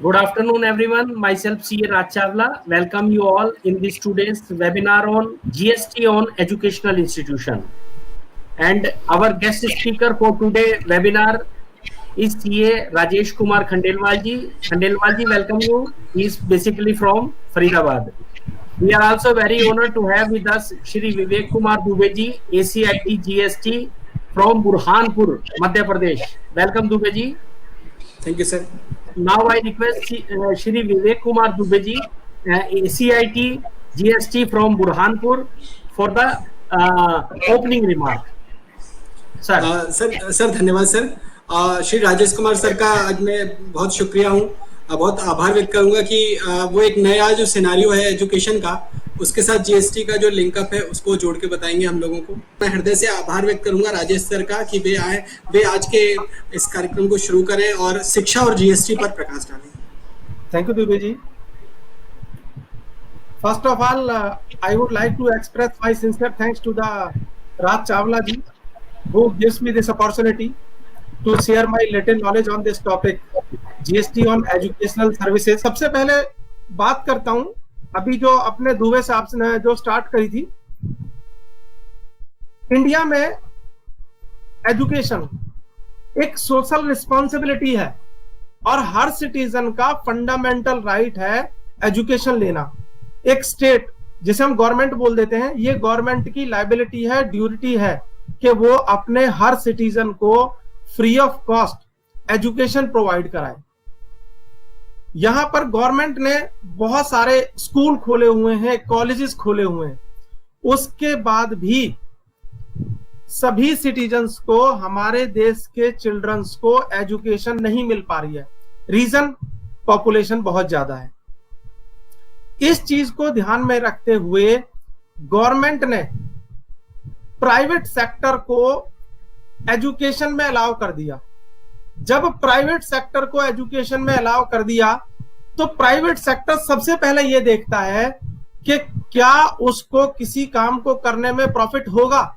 Good afternoon, everyone. Myself, C. Raj Chawla. Welcome you all in this today's webinar on GST on educational institution. And our guest speaker for today webinar is CA Rajesh Kumar Khandelwal ji. Khandelwal ji, welcome you. He is basically from Faridabad. We are also very honored to have with us Shri Vivek Kumar Dubey ji, ACIT GST from Burhanpur, Madhya Pradesh. Welcome, Dubey ji. Thank you, sir. Now I request Shri Vivek Kumar Dubey ji, ACIT GST from Burhanpur for the opening remark. Sir धन्यवाद sir. Shri Rajesh Kumar sir का आज मैं बहुत शुक्रिया हूँ, बहुत आभार व्यक्त करूंगा कि वो एक नया जो सिनेरियो है एजुकेशन का, उसके साथ जीएसटी का जो लिंकअप है उसको जोड़ के बताएंगे हम लोगों को। मैं हृदय से आभार व्यक्त करूंगा राजेश सर का कि वे आज के इस कार्यक्रम को शुरू करें और शिक्षा और जीएसटी पर प्रकाश डालें। Thank you Dubey ji. First of all I would like to express my sincere thanks to the Raj Chawla ji who gives me this opportunity to share my little knowledge on this topic, GST on educational services। सबसे पहले बात करता हूं, अभी जो अपने दुबे साहब ने जो स्टार्ट करी थी, इंडिया में एजुकेशन एक सोशल रिस्पॉन्सिबिलिटी है और हर सिटीजन का फंडामेंटल राइट है एजुकेशन लेना। एक स्टेट जिसे हम गवर्नमेंट बोल देते हैं, ये गवर्नमेंट की लायबिलिटी है, ड्यूटी है कि वो अपने हर सिटीजन को free of cost education provide कराए। यहां पर गवर्नमेंट ने बहुत सारे स्कूल खोले हुए हैं, कॉलेजेस खोले हुए हैं, उसके बाद भी सभी सिटीजन्स को, हमारे देश के चिल्ड्रंस को एजुकेशन नहीं मिल पा रही है। रीजन, पॉपुलेशन बहुत ज्यादा है। इस चीज को ध्यान में रखते हुए गवर्नमेंट ने प्राइवेट सेक्टर को एजुकेशन में अलाउ कर दिया। जब प्राइवेट सेक्टर को एजुकेशन में अलाउ कर दिया तो प्राइवेट सेक्टर सबसे पहले ये देखता है कि क्या उसको किसी काम को करने में प्रॉफिट होगा।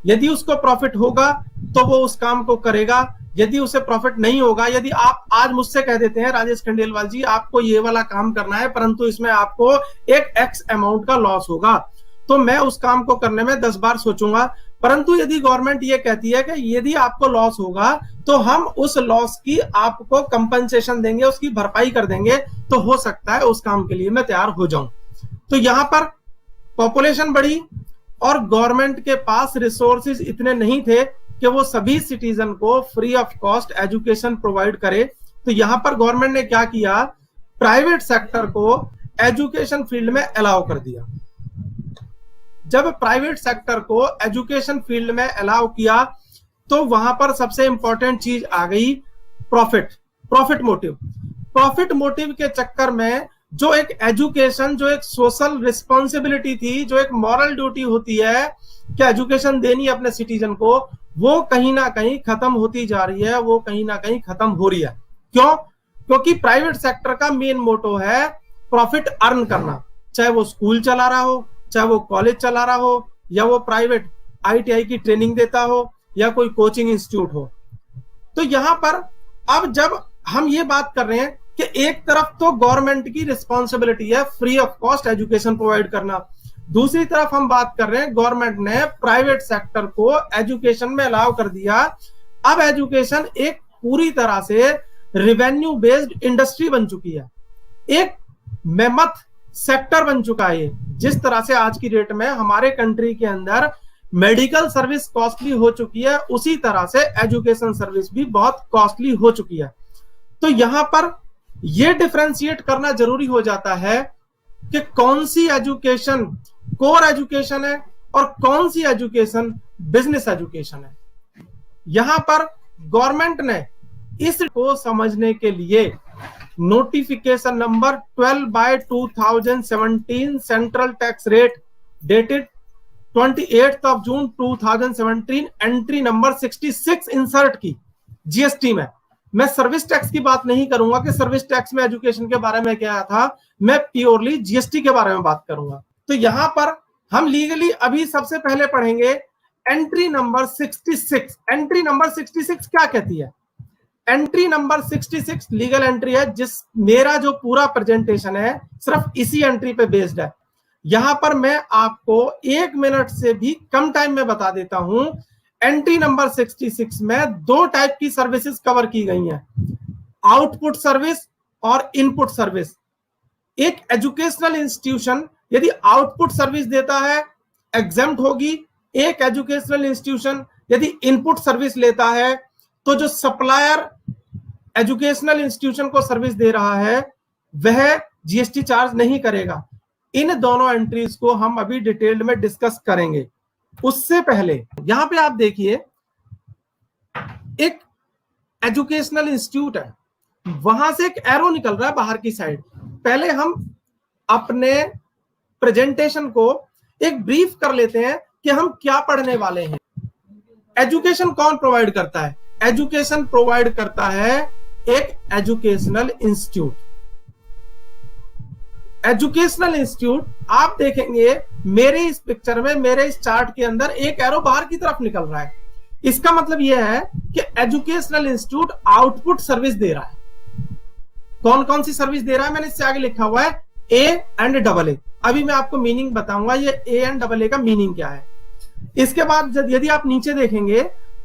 यदि उसको प्रॉफिट होगा तो वो उस काम को करेगा, यदि उसे प्रॉफिट नहीं होगा, यदि आप आज मुझसे कह देते हैं राजेश खंडेलवाल जी आपको ये वाला काम करना है परंतु इसमें आपको एक एक्स अमाउंट का लॉस होगा, तो मैं उस काम को करने में 10 बार सोचूंगा। परंतु यदि गवर्नमेंट ये कहती है कि यदि आपको लॉस होगा तो हम उस लॉस की आपको कंपनसेशन देंगे, उसकी भरपाई कर देंगे, तो हो सकता है उस काम के लिए मैं तैयार हो जाऊं। तो यहां पर पॉपुलेशन बढ़ी और गवर्नमेंट के पास रिसोर्सेज इतने नहीं थे कि वो सभी सिटीजन को free of cost education provide करे। तो यहां पर गवर्नमेंट ने क्या किया, प्राइवेट सेक्टर को एजुकेशन फील्ड में अलाउ कर दिया। जब प्राइवेट सेक्टर को एजुकेशन फील्ड में अलाउ किया तो वहां पर सबसे इंपॉर्टेंट चीज आ गई, प्रॉफिट मोटिव। प्रॉफिट मोटिव के चक्कर में जो एक एजुकेशन, जो एक सोशल रिस्पॉन्सिबिलिटी थी, जो एक मॉरल ड्यूटी होती है कि एजुकेशन देनी है अपने सिटीजन को, वो कहीं ना कहीं खत्म होती जा रही है, वो कहीं ना कहीं खत्म हो रही है। क्यों? क्योंकि प्राइवेट सेक्टर का मेन मोटो है प्रॉफिट अर्न करना, चाहे वो स्कूल चला रहा हो, चाहे वो कॉलेज चला रहा हो, या वो प्राइवेट आईटीआई की ट्रेनिंग देता हो, या कोई कोचिंग इंस्टीट्यूट हो। तो यहां पर अब जब हम ये बात कर रहे हैं कि एक तरफ तो गवर्नमेंट की रिस्पॉन्सिबिलिटी है free of cost education provide करना, दूसरी तरफ हम बात कर रहे हैं गवर्नमेंट ने प्राइवेट सेक्टर को एजुकेशन में अलाउ कर दिया। अब एजुकेशन एक पूरी तरह से रेवेन्यू बेस्ड इंडस्ट्री बन चुकी है, एक मेमथ सेक्टर बन चुका है। जिस तरह से आज की डेट में हमारे कंट्री के अंदर मेडिकल सर्विस कॉस्टली हो चुकी है, उसी तरह से एजुकेशन सर्विस भी बहुत कॉस्टली हो चुकी है। तो यहां पर यह डिफरेंशिएट करना जरूरी हो जाता है कि कौन सी एजुकेशन कोर एजुकेशन है और कौन सी एजुकेशन बिजनेस एजुकेशन है। यहां पर गवर्नमेंट ने इसको समझने के लिए notification number 12/2017 central tax rate dated 28 जून 2017 एंट्री नंबर 66 इंसर्ट की जीएसटी में। मैं सर्विस टैक्स की बात नहीं करूंगा कि सर्विस टैक्स में एजुकेशन के बारे में क्या था, मैं प्योरली जीएसटी के बारे में बात करूंगा। तो यहां पर हम लीगली अभी सबसे पहले पढ़ेंगे एंट्री नंबर 66। एंट्री नंबर 66 क्या कहती है? एंट्री नंबर 66 लीगल एंट्री है, जिस मेरा जो पूरा प्रेजेंटेशन है सिर्फ इसी एंट्री पे बेस्ड है। यहां पर मैं आपको 1 मिनट से भी कम टाइम में बता देता हूं। एंट्री नंबर 66 में 2 टाइप की सर्विसेज कवर की गई हैं, आउटपुट सर्विस और इनपुट सर्विस। एक एजुकेशनल इंस्टीट्यूशन यदि आउटपुट सर्विस देता है एग्जेम्प्ट होगी। एक एजुकेशनल इंस्टीट्यूशन यदि इनपुट सर्विस लेता है तो जो सप्लायर एजुकेशनल इंस्टीट्यूशन को सर्विस दे रहा है वह जीएसटी चार्ज नहीं करेगा। इन दोनों एंट्रीज को हम अभी डिटेल्ड में डिस्कस करेंगे। उससे पहले यहां पे आप देखिए, एक एजुकेशनल इंस्टीट्यूट है, वहां से एक एरो निकल रहा है बाहर की साइड। पहले हम अपने प्रेजेंटेशन को एक ब्रीफ कर लेते हैं कि हम क्या पढ़ने वाले हैं। एजुकेशन कौन प्रोवाइड करता है? एजुकेशन प्रोवाइड करता है एक एजुकेशनल इंस्टीट्यूट। एजुकेशनल इंस्टीट्यूट आप देखेंगे मेरे इस पिक्चर में, मेरे इस चार्ट के अंदर एक एरो बाहर की तरफ निकल रहा है। इसका मतलब यह है कि एजुकेशनल इंस्टीट्यूट आउटपुट सर्विस दे रहा है। कौन कौन सी सर्विस दे रहा है? मैंने इससे आगे लिखा हुआ है ए एंड डबल ए। अभी मैं आपको मीनिंग बताऊंगा ये ए एंड डबल ए का मीनिंग क्या है। इसके बाद यदि आप नीचे देखेंगे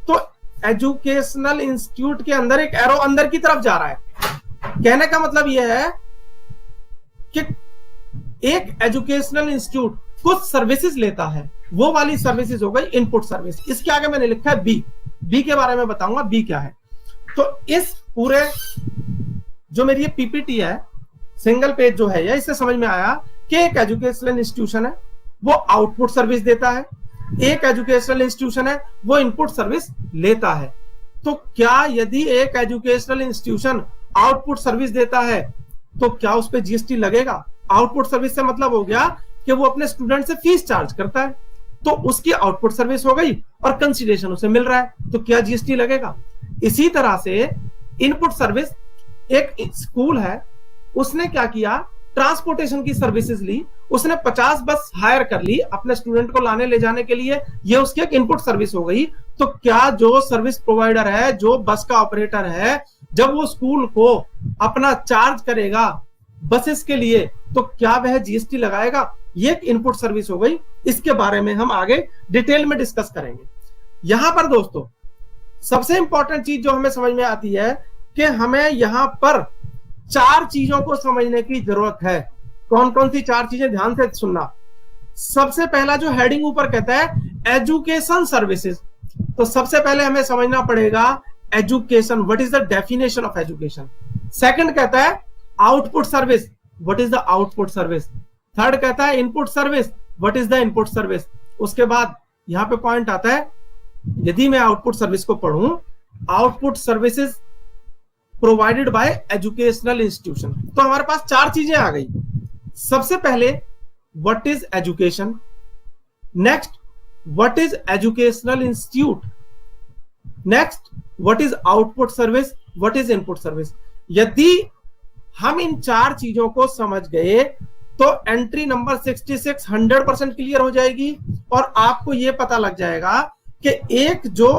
तो एजुकेशनल इंस्टीट्यूट के अंदर एक एरो अंदर की तरफ जा रहा है। कहने का मतलब यह है कि एक एजुकेशनल इंस्टीट्यूट कुछ सर्विसेज लेता है, वो वाली सर्विसेज हो गई इनपुट सर्विस। इसके आगे मैंने लिखा है बी। बी के बारे में बताऊंगा बी क्या है। तो इस पूरे जो मेरी ये पीपीटी है, सिंगल पेज जो है, इससे समझ में आया कि एक एजुकेशनल इंस्टीट्यूशन है वो आउटपुट सर्विस देता है, एक एजुकेशनल इंस्टीट्यूशन है वो इनपुट सर्विस लेता है। तो क्या यदि एक एजुकेशनल इंस्टीट्यूशन आउटपुट सर्विस देता है तो क्या उस पर जीएसटी लगेगा? आउटपुट सर्विस से मतलब हो गया कि वो अपने स्टूडेंट से फीस चार्ज करता है, तो उसकी आउटपुट सर्विस हो गई और कंसीडरेशन उसे मिल रहा है, तो क्या जीएसटी लगेगा? इसी तरह से इनपुट सर्विस, एक स्कूल है उसने क्या किया, ट्रांसपोर्टेशन की सर्विसेज ली, उसने 50 बस हायर कर ली अपने स्टूडेंट को लाने ले जाने के लिए, ये उसकी एक इनपुट सर्विस हो गई। तो क्या जो सर्विस प्रोवाइडर है, जो बस का ऑपरेटर है, जब वो स्कूल को अपना चार्ज करेगा बसेस के लिए तो क्या वह जीएसटी लगाएगा? ये एक इनपुट सर्विस हो गई। इसके बारे में हम आगे डिटेल में डिस्कस करेंगे। यहां पर दोस्तों सबसे इंपॉर्टेंट चीज जो हमें समझ में आती है कि हमें यहां पर 4 चीजों को समझने की जरूरत है। कौन कौन सी 4 चीजें? ध्यान से सुनना। सबसे पहला जो हेडिंग ऊपर कहता है एजुकेशन सर्विसेज, तो सबसे पहले हमें समझना पड़ेगा education, what is the definition of education. Second कहता है output service, what is the output service. Third कहता है input service, what is the input service. उसके बाद यहां पे पॉइंट आता है, यदि मैं आउटपुट सर्विस को पढ़ूं, output services provided by educational institution, तो हमारे पास 4 चीजें आ गई। सबसे पहले what is education, next what is educational institute, next what is output service, what is input service. यदि हम इन 4 चीजों को समझ गए तो एंट्री नंबर 66 100% क्लियर हो जाएगी और आपको यह पता लग जाएगा कि एक जो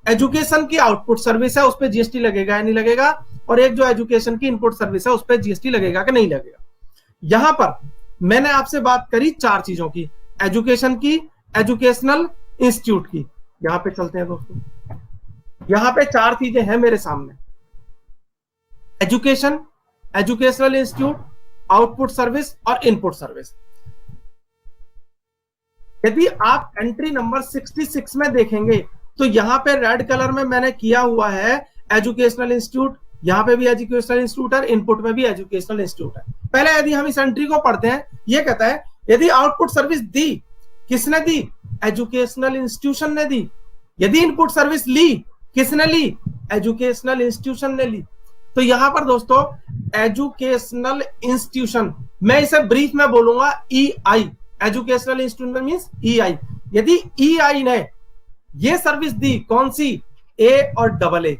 एजुकेशन की आउटपुट सर्विस है उस पर जीएसटी लगेगा या नहीं लगेगा, और एक जो एजुकेशन की इनपुट सर्विस है उस पर जीएसटी लगेगा कि नहीं लगेगा। यहां पर मैंने आपसे बात करी 4 चीजों की, एजुकेशन की, एजुकेशनल इंस्टीट्यूट की। यहां पे चलते हैं दोस्तों, यहां पे 4 चीजें हैं मेरे सामने, education, educational institute, output service और इनपुट सर्विस। यदि आप एंट्री नंबर 66 में देखेंगे तो यहां पे रेड कलर में मैंने किया हुआ है एजुकेशनल इंस्टीट्यूट, यहां पे भी एजुकेशनल इंस्टीट्यूट है, इनपुट में भी एजुकेशनल इंस्टीट्यूट है। पहले यदि हम इस एंट्री को पढ़ते हैं, ये कहता है यदि आउटपुट सर्विस दी, किसने दी? एजुकेशनल इंस्टीट्यूशन ने दी। यदि इनपुट सर्विस ली, किसने ली? एजुकेशनल इंस्टीट्यूशन ने ली। तो यहां पर दोस्तों एजुकेशनल इंस्टीट्यूशन, मैं इसे ब्रीफ में बोलूंगा EI, educational institution means EI. यदि ईआई ने ये सर्विस दी, कौन सी? ए और डबल ए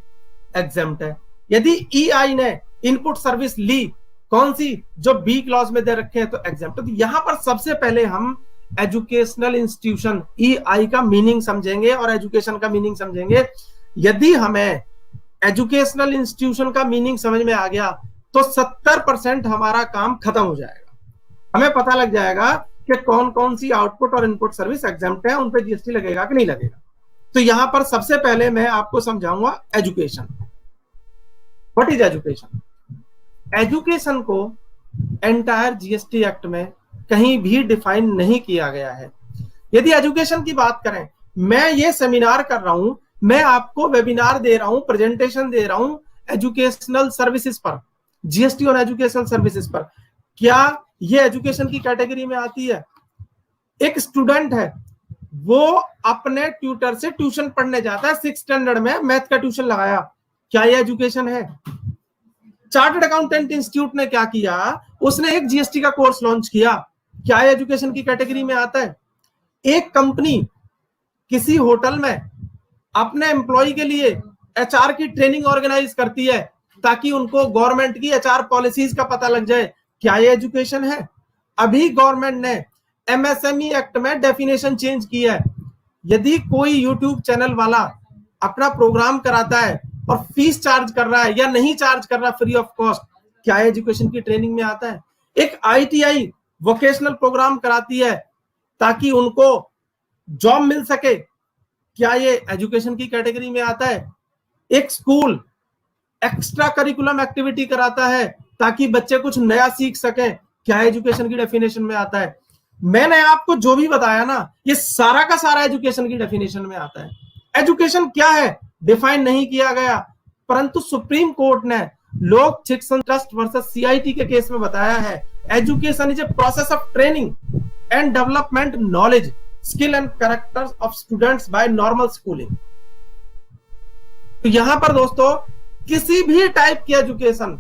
एग्जेम्प्ट है। यदि ईआई ने इनपुट सर्विस ली, कौन सी? जो बी क्लॉज में दे रखे हैं, तो एग्जेम्प्ट। तो यहां पर सबसे पहले हम एजुकेशनल इंस्टीट्यूशन ईआई का मीनिंग समझेंगे और एजुकेशन का मीनिंग समझेंगे। यदि हमें एजुकेशनल इंस्टीट्यूशन का मीनिंग समझ में आ गया तो 70% हमारा काम खत्म हो जाएगा। हमें पता लग जाएगा कि कौन कौन सी आउटपुट और इनपुट सर्विस एग्जेम्प्ट है, उन पे जीएसटी लगेगा कि नहीं लगेगा। तो यहां पर सबसे पहले मैं आपको समझाऊंगा education. What is education? Education को एंटायर जीएसटी एक्ट में कहीं भी डिफाइन नहीं किया गया है। यदि एजुकेशन की बात करें, मैं ये सेमिनार कर रहा हूं, मैं आपको वेबिनार दे रहा हूं, प्रेजेंटेशन दे रहा हूं एजुकेशनल सर्विसेज पर, जीएसटी और एजुकेशनल सर्विसेज पर, क्या ये एजुकेशन की कैटेगरी में आती है? एक स्टूडेंट है, वो अपने ट्यूटर से ट्यूशन पढ़ने जाता है, 6th स्टैंडर्ड में मैथ का ट्यूशन लगाया, क्या ये एजुकेशन है? चार्टर्ड अकाउंटेंट इंस्टीट्यूट ने क्या किया, उसने एक जीएसटी का कोर्स लॉन्च किया, क्या ये एजुकेशन की कैटेगरी में आता है? एक कंपनी किसी होटल में अपने एम्प्लॉय के लिए एचआर की ट्रेनिंग ऑर्गेनाइज करती है ताकि उनको गवर्नमेंट की एचआर पॉलिसीज का पता लग जाए, क्या ये एजुकेशन है? अभी गवर्नमेंट ने एमएसएमई एक्ट में डेफिनेशन चेंज की है। यदि कोई यूट्यूब चैनल वाला अपना प्रोग्राम कराता है और फीस चार्ज कर रहा है या नहीं चार्ज कर रहा फ्री ऑफ कॉस्ट, क्या एजुकेशन की ट्रेनिंग में आता है? एक आईटीआई वोकेशनल प्रोग्राम कराती है ताकि उनको जॉब मिल सके, क्या ये एजुकेशन की कैटेगरी में आता है? एक स्कूल एक्स्ट्रा करिकुलम एक्टिविटी कराता है ताकि बच्चे कुछ नया सीख सकें, क्या एजुकेशन की डेफिनेशन में आता है? मैंने आपको जो भी बताया ना, ये सारा का सारा एजुकेशन की डेफिनेशन में आता है। एजुकेशन क्या है डिफाइन नहीं किया गया, परंतु सुप्रीम कोर्ट ने लोक शिक्षण ट्रस्ट वर्सेस सीआईटी के केस में बताया है, education is a process of training and development knowledge skill and characters of students by normal schooling. तो यहां पर दोस्तों किसी भी टाइप की एजुकेशन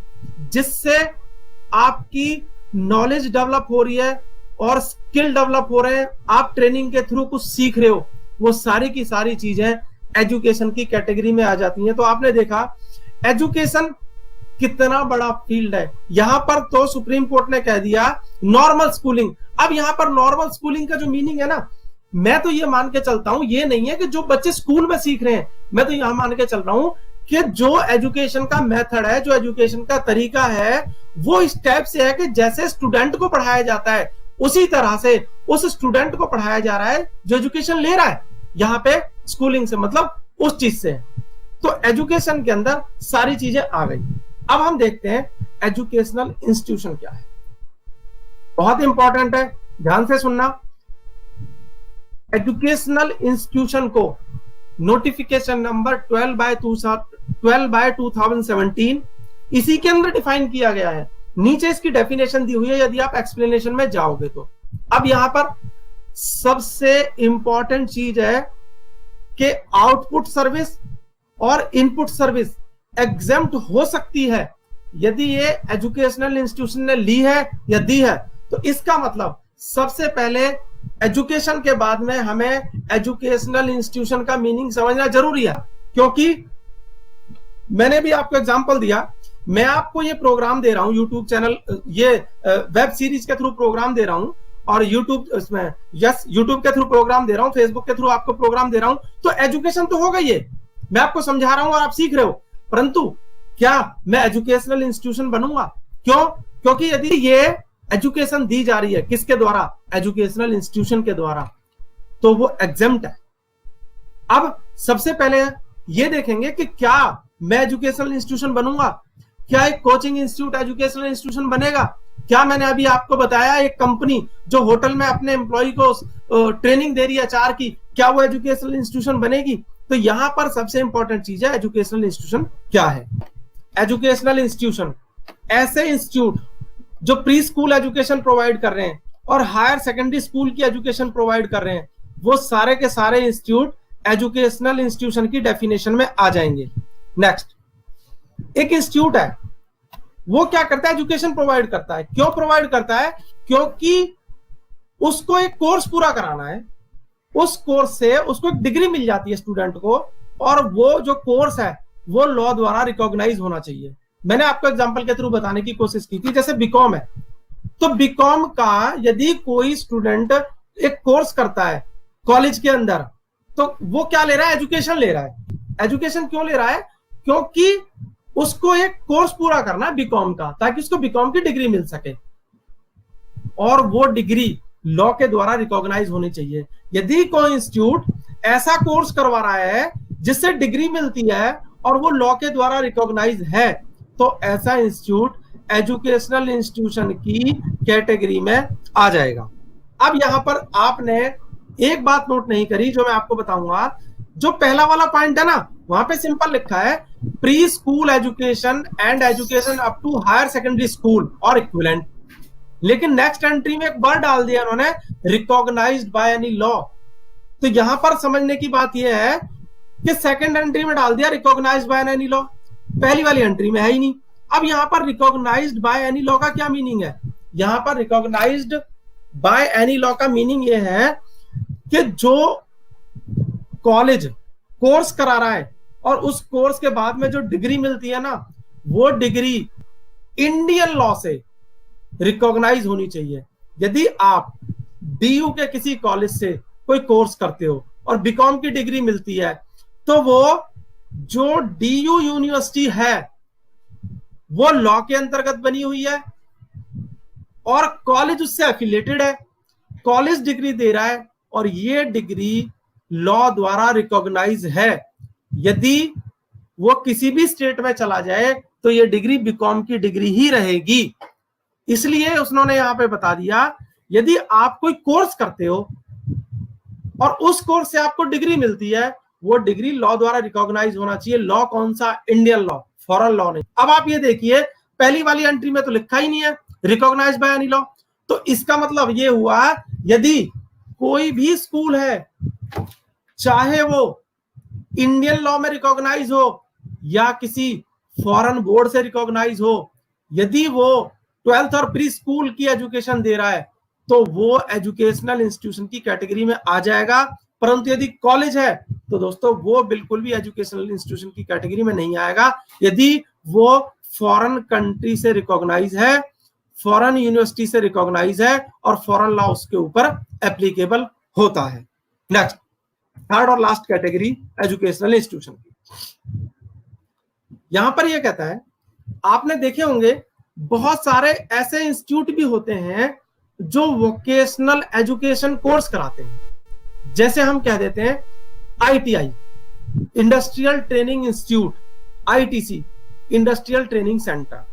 जिससे आपकी नॉलेज डेवलप हो रही है और स्किल डेवलप हो रहे हैं, आप ट्रेनिंग के थ्रू कुछ सीख रहे हो, वो सारी की सारी चीजें एजुकेशन की कैटेगरी में आ जाती हैं। तो आपने देखा एजुकेशन कितना बड़ा फील्ड है। यहां पर तो सुप्रीम कोर्ट ने कह दिया नॉर्मल स्कूलिंग। अब यहां पर नॉर्मल स्कूलिंग का जो मीनिंग है ना, मैं तो ये मान के चलता हूं, ये नहीं है कि जो बच्चे स्कूल में सीख रहे हैं, मैं तो यहां मान के चल रहा हूं कि जो एजुकेशन का मेथड है, जो एजुकेशन का तरीका है, वो इस टाइप से है कि जैसे स्टूडेंट को पढ़ाया जाता है उसी तरह से उस स्टूडेंट को पढ़ाया जा रहा है जो एजुकेशन ले रहा है। यहां पे स्कूलिंग से मतलब उस चीज से, तो एजुकेशन के अंदर सारी चीजें आ गई। अब हम देखते हैं एजुकेशनल इंस्टीट्यूशन क्या है। बहुत इंपॉर्टेंट है, ध्यान से सुनना। एजुकेशनल इंस्टीट्यूशन को नोटिफिकेशन नंबर 12/2017 इसी के अंदर डिफाइन किया गया है। नीचे इसकी डेफिनेशन दी हुई है, यदि आप एक्सप्लेनेशन में जाओगे तो। अब यहां पर सबसे इंपॉर्टेंट चीज है कि आउटपुट सर्विस और इनपुट सर्विस एग्जेम्प्ट हो सकती है यदि ये एजुकेशनल इंस्टीट्यूशन ने ली है या दी है। तो इसका मतलब सबसे पहले एजुकेशन के बाद में हमें एजुकेशनल इंस्टीट्यूशन का मीनिंग समझना जरूरी है, क्योंकि मैंने भी आपको एग्जांपल दिया। मैं आपको ये प्रोग्राम दे रहा हूं, यूट्यूब चैनल, ये वेब सीरीज के थ्रू प्रोग्राम दे रहा हूं, और यूट्यूब इसमें यूट्यूब के थ्रू प्रोग्राम दे रहा हूं, फेसबुक के थ्रू आपको प्रोग्राम दे रहा हूं, तो एजुकेशन तो हो गई है, मैं आपको समझा रहा हूं और आप सीख रहे हो। परंतु क्या मैं एजुकेशनल इंस्टीट्यूशन बनूंगा? क्यों? क्योंकि यदि ये एजुकेशन दी जा रही है किसके द्वारा? एजुकेशनल इंस्टीट्यूशन के द्वारा, तो वो एग्जेम्प्ट है। अब सबसे पहले ये देखेंगे कि क्या मैं एजुकेशनल इंस्टीट्यूशन बनूंगा, क्या एक कोचिंग इंस्टीट्यूट एजुकेशनल इंस्टीट्यूशन बनेगा? क्या मैंने अभी आपको बताया एक कंपनी जो होटल में अपने एम्प्लॉय को ट्रेनिंग दे रही है एचआर की, क्या वो एजुकेशनल इंस्टीट्यूशन बनेगी? तो यहां पर सबसे इंपॉर्टेंट चीज है एजुकेशनल इंस्टीट्यूशन क्या है। एजुकेशनल इंस्टीट्यूशन ऐसे इंस्टीट्यूट जो प्री स्कूल एजुकेशन प्रोवाइड कर रहे हैं और हायर सेकेंडरी स्कूल की एजुकेशन प्रोवाइड कर रहे हैं, वो सारे के सारे इंस्टीट्यूट एजुकेशनल इंस्टीट्यूशन की डेफिनेशन में आ जाएंगे। नेक्स्ट, एक इंस्टीट्यूट है वो क्या करता है? एजुकेशन प्रोवाइड करता है। क्यों प्रोवाइड करता है? क्योंकि उसको एक कोर्स पूरा कराना है, उस कोर्स से उसको एक डिग्री मिल जाती है स्टूडेंट को, और वो जो कोर्स है वो लॉ द्वारा रिकॉग्नाइज होना चाहिए। मैंने आपको एग्जांपल के थ्रू बताने की कोशिश की थी, जैसे बीकॉम है, तो बीकॉम का यदि कोई स्टूडेंट एक कोर्स करता है कॉलेज के अंदर, तो वो क्या ले रहा है? एजुकेशन ले रहा है। एजुकेशन क्यों ले रहा है? क्योंकि उसको एक कोर्स पूरा करना है बीकॉम का, ताकि उसको बीकॉम की डिग्री मिल सके, और वो डिग्री लॉ के द्वारा रिकॉग्नाइज होनी चाहिए। यदि कोई इंस्टीट्यूट ऐसा कोर्स करवा रहा है जिससे डिग्री मिलती है और वो लॉ के द्वारा रिकॉग्नाइज है, तो ऐसा इंस्टीट्यूट एजुकेशनल इंस्टीट्यूशन की कैटेगरी में आ जाएगा। अब यहां पर आपने एक बात नोट नहीं करी जो मैं आपको बताऊंगा। जो पहला वाला पॉइंट है ना, वहां पे सिंपल लिखा है pre school education and education up to higher secondary school और इक्विवेलेंट, लेकिन नेक्स्ट एंट्री में एक वर्ड डाल दिया उन्होंने, रिकॉग्नाइज्ड बाय एनी लॉ। तो यहां पर समझने की बात यह है कि सेकंड एंट्री में डाल दिया रिकॉग्नाइज्ड बाय एनी लॉ, पहली वाली एंट्री में है ही नहीं। अब यहां पर रिकॉग्नाइज्ड बाय एनी लॉ का क्या मीनिंग है? यहां पर रिकॉग्नाइज्ड बाय एनी लॉ का मीनिंग यह है कि जो कॉलेज कोर्स करा रहा है और उस कोर्स के बाद में जो डिग्री मिलती है ना, वो डिग्री इंडियन लॉ से रिकॉग्नाइज होनी चाहिए। यदि आप डीयू के किसी कॉलेज से कोई कोर्स करते हो और बीकॉम की डिग्री मिलती है, तो वो जो डीयू यूनिवर्सिटी है वो लॉ के अंतर्गत बनी हुई है और कॉलेज उससे एफिलिएटेड है, कॉलेज डिग्री दे रहा है और ये डिग्री लॉ द्वारा रिकॉग्नाइज है। यदि वो किसी भी स्टेट में चला जाए तो ये डिग्री बीकॉम की डिग्री ही रहेगी। इसलिए उन्होंने यहां पे बता दिया, यदि आप कोई कोर्स करते हो और उस कोर्स से आपको डिग्री मिलती है, वो डिग्री लॉ द्वारा रिकॉग्नाइज होना चाहिए। लॉ कौन सा? इंडियन लॉ, फॉरेन लॉ नहीं। अब आप ये देखिए, पहली वाली एंट्री में तो लिखा ही नहीं है रिकॉग्नाइज बाय एनी लॉ, तो इसका मतलब ये हुआ यदि कोई भी स्कूल है, चाहे वो इंडियन लॉ में रिकॉग्नाइज हो या किसी फॉरेन बोर्ड से रिकॉग्नाइज हो, यदि वो 12th और प्री स्कूल की एजुकेशन दे रहा है तो वो एजुकेशनल इंस्टीट्यूशन की कैटेगरी में आ जाएगा। परंतु यदि कॉलेज है तो दोस्तों वो बिल्कुल भी एजुकेशनल इंस्टीट्यूशन की कैटेगरी में नहीं आएगा, यदि वो फॉरेन कंट्री से रिकॉग्नाइज है, फॉरेन यूनिवर्सिटी से रिकॉग्नाइज है और फॉरेन लॉ उसके ऊपर एप्लीकेबल होता है। नेक्स्ट, थर्ड और लास्ट कैटेगरी एजुकेशनल इंस्टीट्यूशन की। यहां पर यह कहता है, आपने देखे होंगे बहुत सारे ऐसे इंस्टीट्यूट भी होते हैं जो वोकेशनल एजुकेशन कोर्स कराते हैं। जैसे हम कह देते हैं ITI, industrial training institute, ITC, industrial training centre.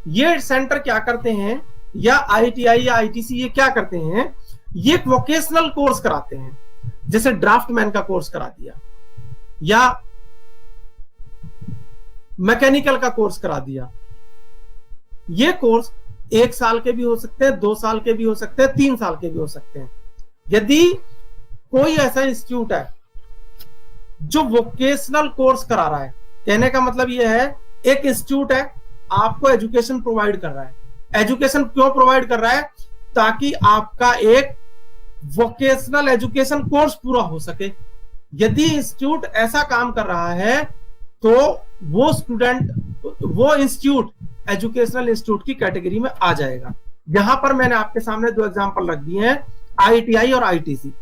ये सेंटर क्या करते हैं, या आईटीआई या आईटीसी ये क्या करते हैं, ये एक वोकेशनल कोर्स कराते हैं। जैसे ड्राफ्टमैन का कोर्स करा दिया या मैकेनिकल का कोर्स करा दिया। ये कोर्स 1 साल के भी हो सकते हैं, 2 साल के भी हो सकते हैं, 3 साल के भी हो सकते हैं। यदि कोई ऐसा इंस्टीट्यूट है जो वोकेशनल कोर्स करा रहा है, कहने का मतलब यह है एक इंस्टीट्यूट है आपको एजुकेशन प्रोवाइड कर रहा है। एजुकेशन क्यों प्रोवाइड कर रहा है? ताकि आपका एक वोकेशनल एजुकेशन कोर्स पूरा हो सके। यदि इंस्टीट्यूट ऐसा काम कर रहा है तो वो इंस्टीट्यूट एजुकेशनल इंस्टीट्यूट की कैटेगरी में आ जाएगा। यहां पर मैंने आपके सामने 2 एग्जांपल रख दिए हैं, आईटीआई और आईटीसी।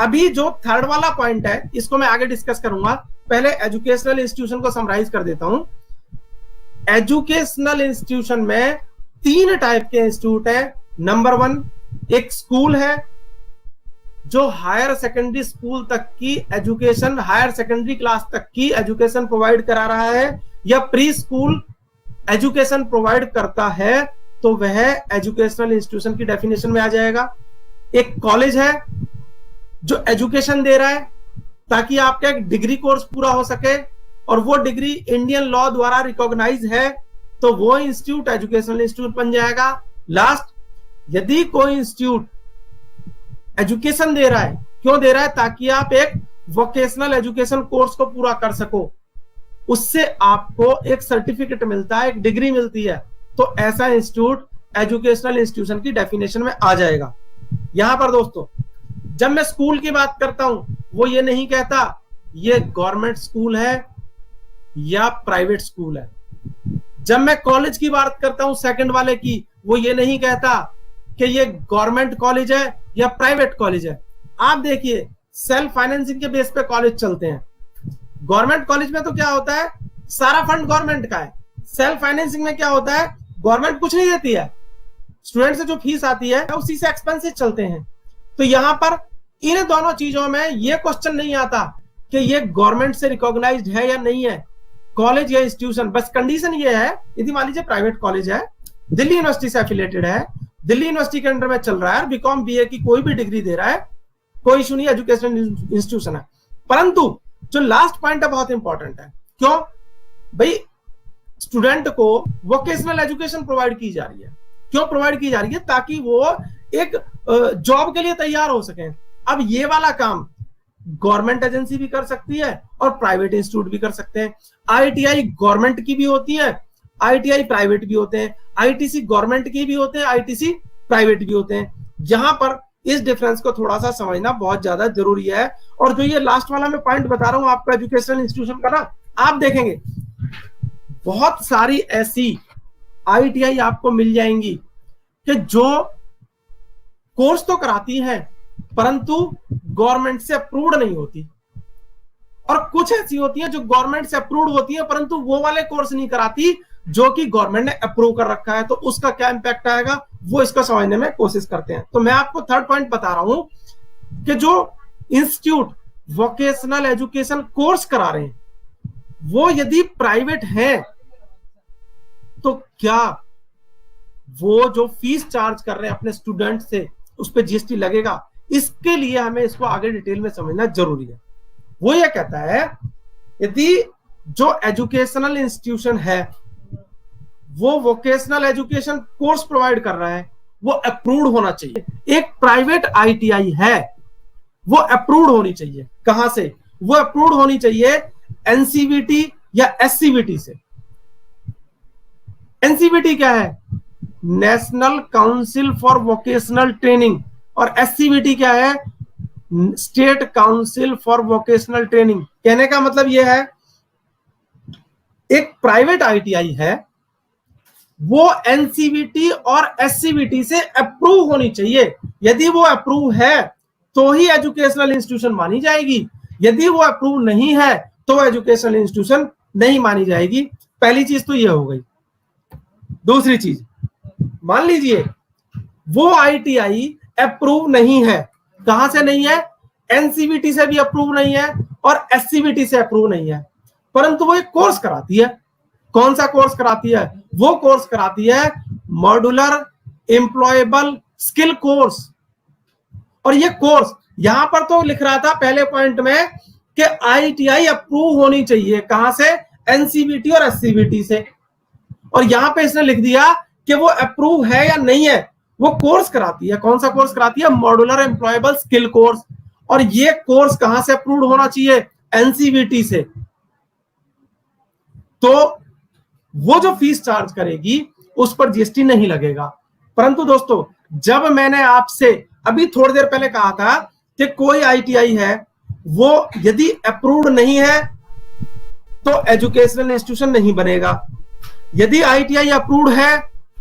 अभी जो थर्ड वाला पॉइंट है इसको मैं आगे डिस्कस करूंगा, पहले एजुकेशनल इंस्टीट्यूशन को समराइज कर देता हूं। एजुकेशनल इंस्टीट्यूशन में 3 टाइप के इंस्टीट्यूट है। नंबर 1, एक स्कूल है जो हायर सेकेंडरी स्कूल तक की एजुकेशन, हायर सेकेंडरी क्लास तक की एजुकेशन प्रोवाइड करा रहा है या प्री स्कूल एजुकेशन प्रोवाइड करता है, तो वह एजुकेशनल इंस्टीट्यूशन की डेफिनेशन में आ जाएगा। एक कॉलेज है जो एजुकेशन दे रहा है ताकि आपका एक डिग्री कोर्स पूरा हो सके और वो डिग्री इंडियन लॉ द्वारा रिकॉग्नाइज है, तो वो इंस्टीट्यूट एजुकेशनल इंस्टीट्यूट बन जाएगा। लास्ट, यदि कोई इंस्टीट्यूट एजुकेशन दे रहा है, क्यों दे रहा है? ताकि आप एक वोकेशनल एजुकेशन कोर्स को पूरा कर सको, उससे आपको एक सर्टिफिकेट मिलता है, एक डिग्री मिलती है, तो ऐसा इंस्टीट्यूट एजुकेशनल इंस्टीट्यूशन की डेफिनेशन में आ जाएगा। यहां पर दोस्तों जब मैं स्कूल की बात करता हूं, वो ये नहीं कहता ये गवर्नमेंट स्कूल है या प्राइवेट स्कूल है। जब मैं कॉलेज की बात करता हूं सेकंड वाले की, वो ये नहीं कहता कि ये गवर्नमेंट कॉलेज है या प्राइवेट कॉलेज है। आप देखिए सेल्फ फाइनेंसिंग के बेस पे कॉलेज चलते हैं। गवर्नमेंट कॉलेज में तो क्या होता है, सारा फंड गवर्नमेंट का है। सेल्फ फाइनेंसिंग में क्या होता है, गवर्नमेंट कुछ नहीं देती है, स्टूडेंट से जो फीस आती है उसी से एक्सपेंसेस चलते हैं। तो यहां पर इन दोनों चीजों में ये क्वेश्चन नहीं आता कि ये गवर्नमेंट से रिकॉग्नाइज्ड है या नहीं है कॉलेज या इंस्टीट्यूशन। बस कंडीशन ये है, यदि मान लीजिए प्राइवेट कॉलेज है, दिल्ली यूनिवर्सिटी से एफिलिएटेड है, दिल्ली यूनिवर्सिटी के अंडर में चल रहा है, बीकॉम बीए की कोई भी डिग्री दे रहा है, कोई इशू नहीं, एजुकेशनल इंस्टीट्यूशन है। परंतु जो लास्ट पॉइंट है बहुत इंपॉर्टेंट है। क्यों भाई, स्टूडेंट को वोकेशनल एजुकेशन प्रोवाइड की जा रही है। क्यों प्रोवाइड की जा रही है? ताकि वो एक जॉब के लिए तैयार हो सके। अब ये वाला काम गवर्नमेंट एजेंसी भी कर सकती है और प्राइवेट इंस्टीट्यूट भी कर सकते हैं। आईटीआई गवर्नमेंट की भी होती है, आईटीआई प्राइवेट भी होते हैं, आईटीसी गवर्नमेंट की भी होते हैं, आईटीसी प्राइवेट भी होते हैं। यहां पर इस डिफरेंस को थोड़ा सा समझना बहुत ज्यादा जरूरी है। और जो ये लास्ट वाला मैं पॉइंट बता रहा हूं आपको एजुकेशनल इंस्टीट्यूशन का ना, आप देखेंगे बहुत सारी ऐसी आईटीआई आपको मिल जाएंगी कि जो कोर्स तो कराती है परंतु गवर्नमेंट से अप्रूव्ड नहीं होती, और कुछ ऐसी होती है जो गवर्नमेंट से अप्रूव्ड होती है परंतु वो वाले कोर्स नहीं कराती जो कि गवर्नमेंट ने अप्रूव कर रखा है। तो उसका क्या इंपैक्ट आएगा वो इसको समझने में कोशिश करते हैं। तो मैं आपको थर्ड पॉइंट बता रहा हूं कि जो इंस्टीट्यूट वोकेशनल एजुकेशन कोर्स करा रहे हैं वो यदि प्राइवेट है तो क्या वो जो फीस चार्ज कर रहे हैं अपने स्टूडेंट से उस पर जीएसटी लगेगा? इसके लिए हमें इसको आगे डिटेल में समझना जरूरी है। वो ये कहता है यदि जो एजुकेशनल इंस्टीट्यूशन है वो वोकेशनल एजुकेशन कोर्स प्रोवाइड कर रहा है वो अप्रूव्ड होना चाहिए। एक प्राइवेट आईटीआई है वो अप्रूव्ड होनी चाहिए। कहां से? वो अप्रूव्ड होनी चाहिए एनसीवीटी या एससीवीटी से। एनसीवीटी क्या है? National council for vocational training. और एससीवीटी क्या है? State council for vocational training. कहने का मतलब यह है एक प्राइवेट आईटीआई है वो एनसीवीटी और एससीवीटी से अप्रूव होनी चाहिए। यदि वो अप्रूव है तो ही एजुकेशनल इंस्टीट्यूशन मानी जाएगी, यदि वो अप्रूव नहीं है तो एजुकेशनल इंस्टीट्यूशन नहीं मानी जाएगी। पहली चीज तो ये हो गई। दूसरी चीज, मान लीजिए वो आईटीआई अप्रूव नहीं है। कहां से नहीं है? एनसीवीटी से भी अप्रूव नहीं है और एससीवीटी से अप्रूव नहीं है, परंतु वो एक कोर्स कराती है। कौन सा कोर्स कराती है? वो कोर्स कराती है मॉड्यूलर एम्प्लॉयबल स्किल कोर्स। और ये कोर्स यहां पर तो लिख रहा था पहले पॉइंट में कि आईटीआई अप्रूव होनी चाहिए। कहां से? एनसीवीटी और एससीवीटी से। और यहां पे इसने लिख दिया कि वो अप्रूव है या नहीं है। वो कोर्स कराती है। कौन सा कोर्स कराती है? Modular employable skill course. और ये कोर्स कहां से अप्रूव होना चाहिए? एनसीवीटी से। तो वो जो फीस चार्ज करेगी उस पर जीएसटी नहीं लगेगा। परंतु दोस्तों, जब मैंने आपसे अभी थोड़ी देर पहले कहा था कि कोई आईटीआई है वो यदि अप्रूव्ड नहीं है तो एजुकेशनल इंस्टीट्यूशन नहीं बनेगा। यदि आईटीआई अप्रूव्ड है,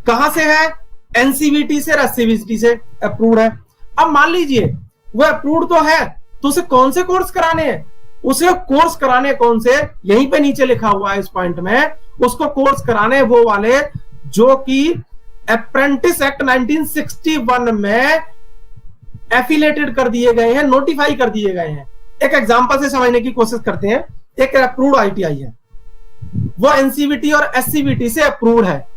कहां से है? एनसीवीटी से और एससीवीटी से अप्रूव्ड है। अब मान लीजिए वो अप्रूव्ड तो है, तो उसे कौन से कोर्स कराने हैं? उसे कोर्स कराने कौन से? यहीं पे नीचे लिखा हुआ है इस पॉइंट में। उसको कोर्स कराने वो वाले जो कि अप्रेंटिस एक्ट 1961 में एफिलेटेड कर दिए गए हैं, नोटिफाई कर दिए गए हैं। एक एग्जांपल से समझने की कोशिश करते हैं। एक अप्रूव्ड आईटीआई है, वो एनसीवीटी और एससीवीटी से अप्रूव्ड है।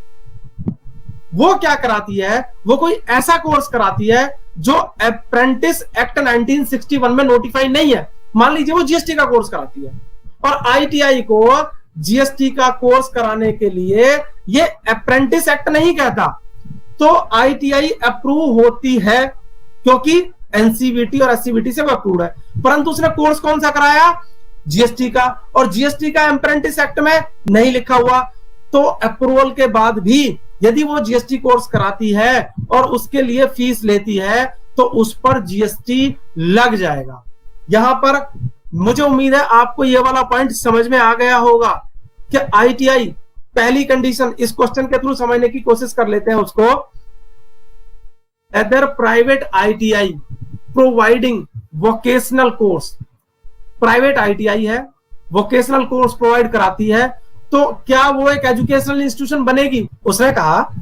वो क्या कराती है? वो कोई ऐसा कोर्स कराती है जो अप्रेंटिस एक्ट 1961 में नोटिफाई नहीं है। मान लीजिए वो जीएसटी का कोर्स कराती है, और आईटीआई को जीएसटी का कोर्स कराने के लिए ये अप्रेंटिस एक्ट नहीं कहता, तो आईटीआई अप्रूव होती है क्योंकि एनसीवीटी और एससीवीटी से वो अप्रूव्ड है। परंतु उसने कोर्स कौन सा कराया? जीएसटी का, और जीएसटी का अप्रेंटिस एक्ट में नहीं लिखा हुआ। तो अप्रूवल के बाद भी यदि वो जीएसटी कोर्स कराती है और उसके लिए फीस लेती है तो उस पर जीएसटी लग जाएगा। यहां पर मुझे उम्मीद है आपको ये वाला पॉइंट समझ में आ गया होगा कि आईटीआई, पहली कंडीशन इस क्वेश्चन के थ्रू समझने की कोशिश कर लेते हैं उसको। Other private ITI providing vocational course, private ITI है, वोकेशनल कोर्स प्रोवाइड कराती है, तो क्या वो एक एजुकेशनल इंस्टीट्यूशन बनेगी? उसने कहा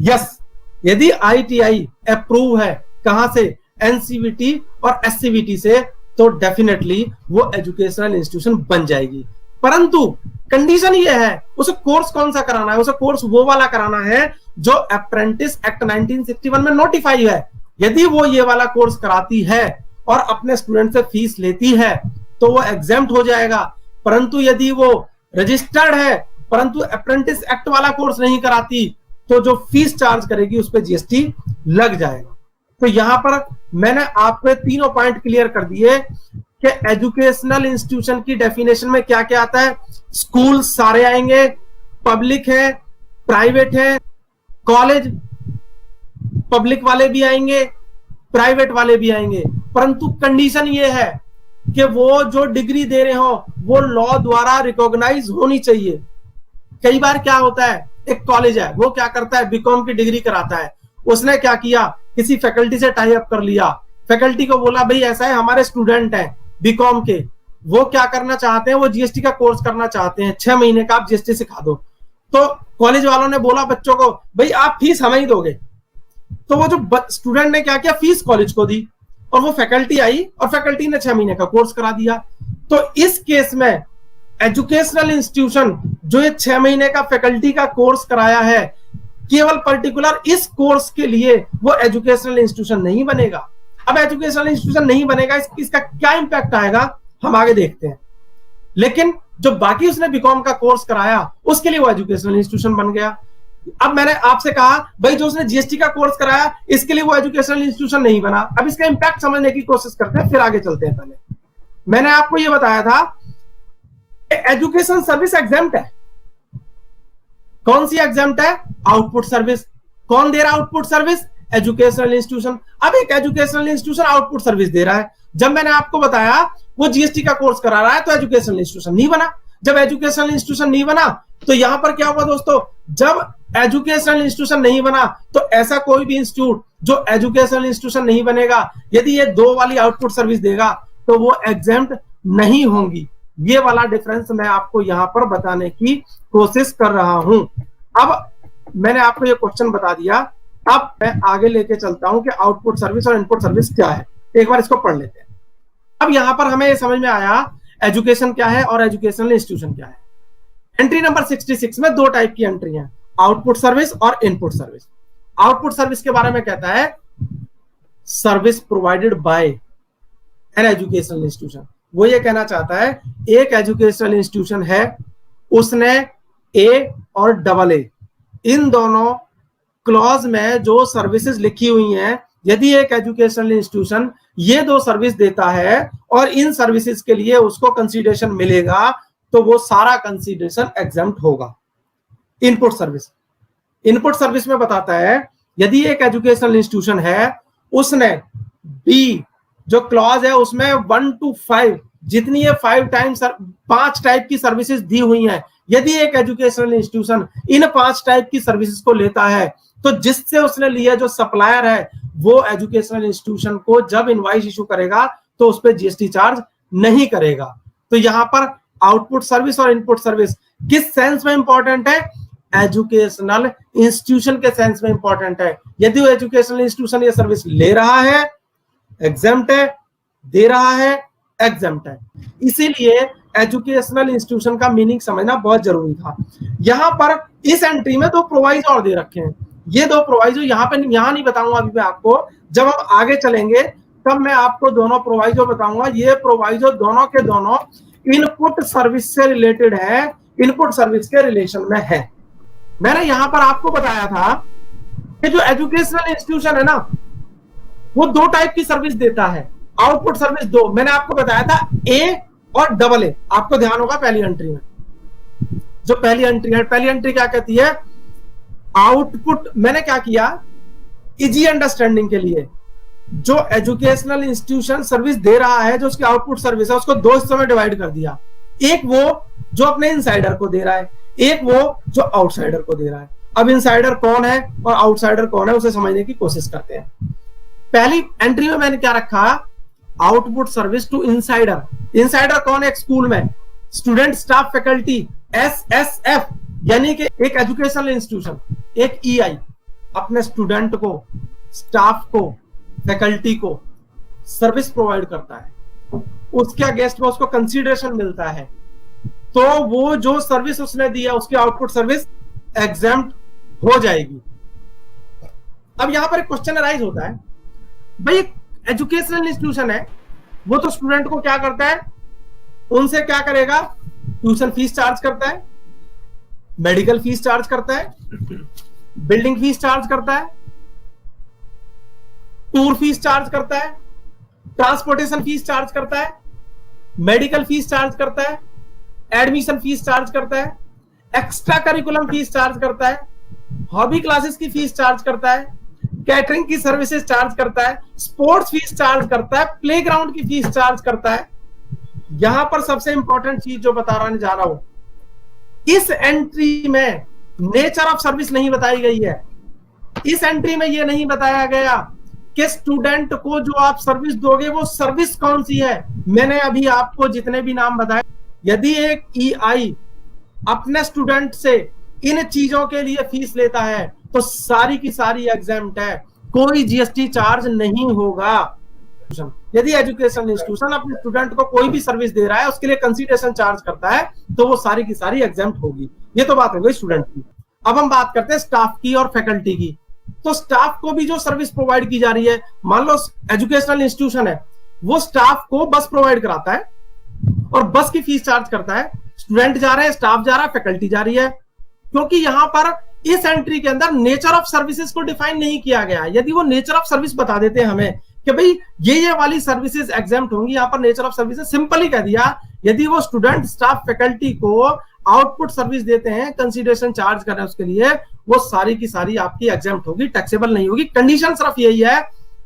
यस, यदि आईटीआई अप्रूव है कहां से, एनसीवीटी और एससीवीटी से, तो डेफिनेटली वो एजुकेशनल इंस्टीट्यूशन बन जाएगी। परंतु कंडीशन ये है, उसे कोर्स कौन सा कराना है? उसे कोर्स वो वाला कराना है जो अप्रेंटिस एक्ट 1961 में नोटिफाई है। यदि वो ये वाला कोर्स कराती है और अपने स्टूडेंट से फीस लेती है तो वो एग्जेम्प्ट हो जाएगा। परंतु यदि वो रजिस्टर्ड है परंतु अप्रेंटिस एक्ट वाला कोर्स नहीं कराती तो जो फीस चार्ज करेगी उस पर जीएसटी लग जाएगा। तो यहां पर मैंने आपको तीनों पॉइंट क्लियर कर दिए कि एजुकेशनल इंस्टीट्यूशन की डेफिनेशन में क्या क्या आता है। स्कूल सारे आएंगे, पब्लिक है, प्राइवेट है, कॉलेज पब्लिक वाले भी आएंगे, प्राइवेट वाले भी आएंगे, परंतु कंडीशन ये है कि वो जो डिग्री दे रहे हो वो लॉ द्वारा रिकॉग्नाइज होनी चाहिए। कई बार क्या होता है, एक कॉलेज है वो क्या करता है, बीकॉम की डिग्री कराता है, उसने क्या किया, किसी फैकल्टी से टाई अप कर लिया, फैकल्टी को बोला भाई ऐसा है हमारे स्टूडेंट हैं बीकॉम के, वो क्या करना चाहते हैं, वो जीएसटी का कोर्स करना चाहते हैं, 6 महीने का आप जीएसटी सिखा दो। तो कॉलेज वालों ने बोला बच्चों को भाई आप फीस हमें ही दोगे। तो वो जो स्टूडेंट ने क्या किया, फीस कॉलेज को दी और वो फैकल्टी आई और फैकल्टी ने 6 महीने का कोर्स करा दिया। तो इस केस में एजुकेशनल इंस्टीट्यूशन जो ये 6 महीने का फैकल्टी का कोर्स कराया है, केवल पर्टिकुलर इस कोर्स के लिए वो एजुकेशनल इंस्टीट्यूशन नहीं बनेगा। अब एजुकेशनल इंस्टीट्यूशन नहीं बनेगा, इसका क्या इंपैक्ट आएगा हम आगे देखते हैं। लेकिन जो बाकी उसने बीकॉम का कोर्स कराया उसके लिए वो एजुकेशनल इंस्टीट्यूशन बन गया। अब मैंने आपसे कहा भाई जो उसने जीएसटी का कोर्स कराया इसके लिए वो एजुकेशनल इंस्टीट्यूशन नहीं बना। अब इसका इंपैक्ट समझने की कोशिश करते हैं, फिर आगे चलते हैं। पहले मैंने आपको ये बताया था एजुकेशन सर्विस एग्जेम्प्ट है। कौन सी एग्जेम्प्ट है? Output service. कौन दे रहा है आउटपुट सर्विस? Educational institution. अब एक एजुकेशनल इंस्टीट्यूशन आउटपुट सर्विस दे रहा है, जब मैंने आपको बताया वो जीएसटी का कोर्स करा रहा है तो एजुकेशनल इंस्टीट्यूशन नहीं बना। जब एजुकेशनल इंस्टीट्यूशन नहीं बना तो यहां पर क्या हुआ दोस्तों, जब एजुकेशनल इंस्टीट्यूशन नहीं बना तो ऐसा कोई भी इंस्टीट्यूट जो एजुकेशनल इंस्टीट्यूशन नहीं बनेगा, यदि ये 2 वाली आउटपुट सर्विस देगा तो वो एग्जेम्प्ट नहीं होंगी। ये वाला डिफरेंस मैं आपको यहां पर बताने की कोशिश कर रहा हूं। अब मैंने आपको ये क्वेश्चन बता दिया, अब मैं आगे लेके चलता हूं कि आउटपुट सर्विस और इनपुट सर्विस क्या है। एक बार इसको पढ़ लेते हैं। अब यहां पर हमें समझ में आया एजुकेशन क्या है और एजुकेशनल इंस्टीट्यूशन क्या है। एंट्री नंबर 66 में 2 टाइप की एंट्री है, आउटपुट सर्विस और इनपुट सर्विस। आउटपुट सर्विस के बारे में कहता है service provided by an educational institution. वो ये कहना चाहता है एक एजुकेशनल इंस्टीट्यूशन है, उसने ए और डबल ए इन दोनों क्लॉज में जो सर्विसेज लिखी हुई हैं, यदि एक एजुकेशनल इंस्टीट्यूशन ये 2 सर्विस देता है और इन सर्विसेज के लिए उसको कंसीडरेशन मिलेगा तो वो सारा कंसीडरेशन एग्जेम्प्ट होगा। इनपुट सर्विस, इनपुट सर्विस में बताता है यदि एक एजुकेशनल इंस्टीट्यूशन है, उसने बी जो क्लॉज है उसमें 1 to 5 जितनी ये 5 टाइप की सर्विसेज दी हुई हैं, यदि एक एजुकेशनल इंस्टीट्यूशन इन 5 टाइप की सर्विसेज को लेता है तो जिससे उसने लिया जो सप्लायर है वो एजुकेशनल इंस्टीट्यूशन को जब इनवॉइस इशू करेगा तो उस पर जीएसटी चार्ज नहीं करेगा। तो यहां पर आउटपुट सर्विस और इनपुट सर्विस किस सेंस में इंपॉर्टेंट है? एजुकेशनल इंस्टीट्यूशन के सेंस में इंपॉर्टेंट है। यदि वो एजुकेशनल इंस्टीट्यूशन ये सर्विस ले रहा है एग्जेम्प्ट है, दे रहा है एग्जेम्प्ट है। इसीलिए एजुकेशनल इंस्टीट्यूशन का मीनिंग समझना बहुत जरूरी था। यहां पर इस एंट्री में 2 प्रोवाइजो और दे रखे हैं। ये 2 प्रोवाइजो यहां नहीं बताऊंगा अभी मैं आपको, जब हम आगे चलेंगे तब मैं आपको दोनों प्रोवाइजो बताऊंगा। ये प्रोवाइजो दोनों के दोनों इनपुट सर्विस से रिलेटेड है, इनपुट सर्विस के रिलेशन में है। मैंने यहां पर आपको बताया था कि जो एजुकेशनल इंस्टीट्यूशन है ना वो 2 टाइप की सर्विस देता है, आउटपुट सर्विस 2। मैंने आपको बताया था ए और डबल ए, आपको ध्यान होगा पहली एंट्री में। जो पहली एंट्री है, पहली एंट्री क्या कहती है? आउटपुट। मैंने क्या किया, इजी अंडरस्टैंडिंग के लिए जो एजुकेशनल इंस्टीट्यूशन सर्विस दे रहा है, जो उसकी आउटपुट सर्विस है, उसको 2 हिस्सों में डिवाइड कर दिया। एक वो जो अपने इनसाइडर को दे रहा है, एक वो जो आउटसाइडर को दे रहा है। अब इनसाइडर कौन है और आउटसाइडर कौन है उसे समझने की कोशिश करते हैं। पहली एंट्री में मैंने क्या रखा, output service to insider. Insider कौन है? एक स्कूल में स्टूडेंट, स्टाफ, फैकल्टी SSF यानी कि एक एजुकेशनल इंस्टीट्यूशन, एक EI अपने स्टूडेंट को, स्टाफ को, फैकल्टी को सर्विस प्रोवाइड करता है, उसके अगेंस्ट में उसको कंसीडरेशन मिलता है, तो वो जो सर्विस उसने दी है उसकी आउटपुट सर्विस एग्जेम्प्ट हो जाएगी। अब यहां पर एक क्वेश्चन अराइज होता है, भाई एजुकेशनल इंस्टीट्यूशन है, वो तो स्टूडेंट को क्या करता है, उनसे क्या करेगा, ट्यूशन फीस चार्ज करता है, मेडिकल फीस चार्ज करता है, बिल्डिंग फीस चार्ज करता है, टूर फीस चार्ज करता है, ट्रांसपोर्टेशन फीस चार्ज करता है, मेडिकल फीस चार्ज करता है, एडमिशन फीस चार्ज करता है, एक्स्ट्रा करिकुलम फीस चार्ज करता है, हॉबी क्लासेस की फीस चार्ज करता है, कैटरिंग की सर्विसेज चार्ज करता है, स्पोर्ट्स फीस चार्ज करता है, प्लेग्राउंड की फीस चार्ज करता है। यहां पर सबसे इंपॉर्टेंट चीज जो बताने जा रहा हूं, इस एंट्री में नेचर ऑफ सर्विस नहीं बताई गई है। इस एंट्री में यह नहीं बताया गया कि स्टूडेंट को जो आप सर्विस दोगे वो सर्विस कौन सी है। मैंने अभी आपको जितने भी नाम बताए, यदि एक EI अपने स्टूडेंट से इन चीजों के लिए फीस लेता है तो सारी की सारी एग्जेम्प्ट है, कोई GST चार्ज नहीं होगा। यदि एजुकेशन इंस्टीट्यूशन अपने स्टूडेंट को कोई भी सर्विस दे रहा है, उसके लिए कंसीडरेशन चार्ज करता है, तो वो सारी की सारी एग्जेम्प्ट होगी। ये तो बात हो गई स्टूडेंट की। अब हम बात करते हैं स्टाफ की और फैकल्टी की। तो स्टाफ को भी जो सर्विस प्रोवाइड की जा रही है, मान लो एजुकेशनल इंस्टीट्यूशन है, वो स्टाफ को बस प्रोवाइड कराता है और बस की फीस चार्ज करता है। स्टूडेंट जा रहे हैं, स्टाफ जा रहा है, फैकल्टी जा रही है, क्योंकि यहां पर इस एंट्री के अंदर नेचर ऑफ सर्विसेज को डिफाइन नहीं किया गया। यदि वो नेचर ऑफ सर्विस बता देते हमें कि भाई ये वाली सर्विसेज एग्जेम्प्ट होंगी, यहां पर नेचर ऑफ सर्विसेज सिंपल ही कह दिया। यदि वो स्टूडेंट, स्टाफ, फैकल्टी को आउटपुट सर्विस देते हैं, कंसीडरेशन चार्ज कर रहे हैं उसके लिए, वो सारी की सारी आपकी एग्जेम्प्ट होगी, टैक्सेबल नहीं होगी। कंडीशन सिर्फ यही है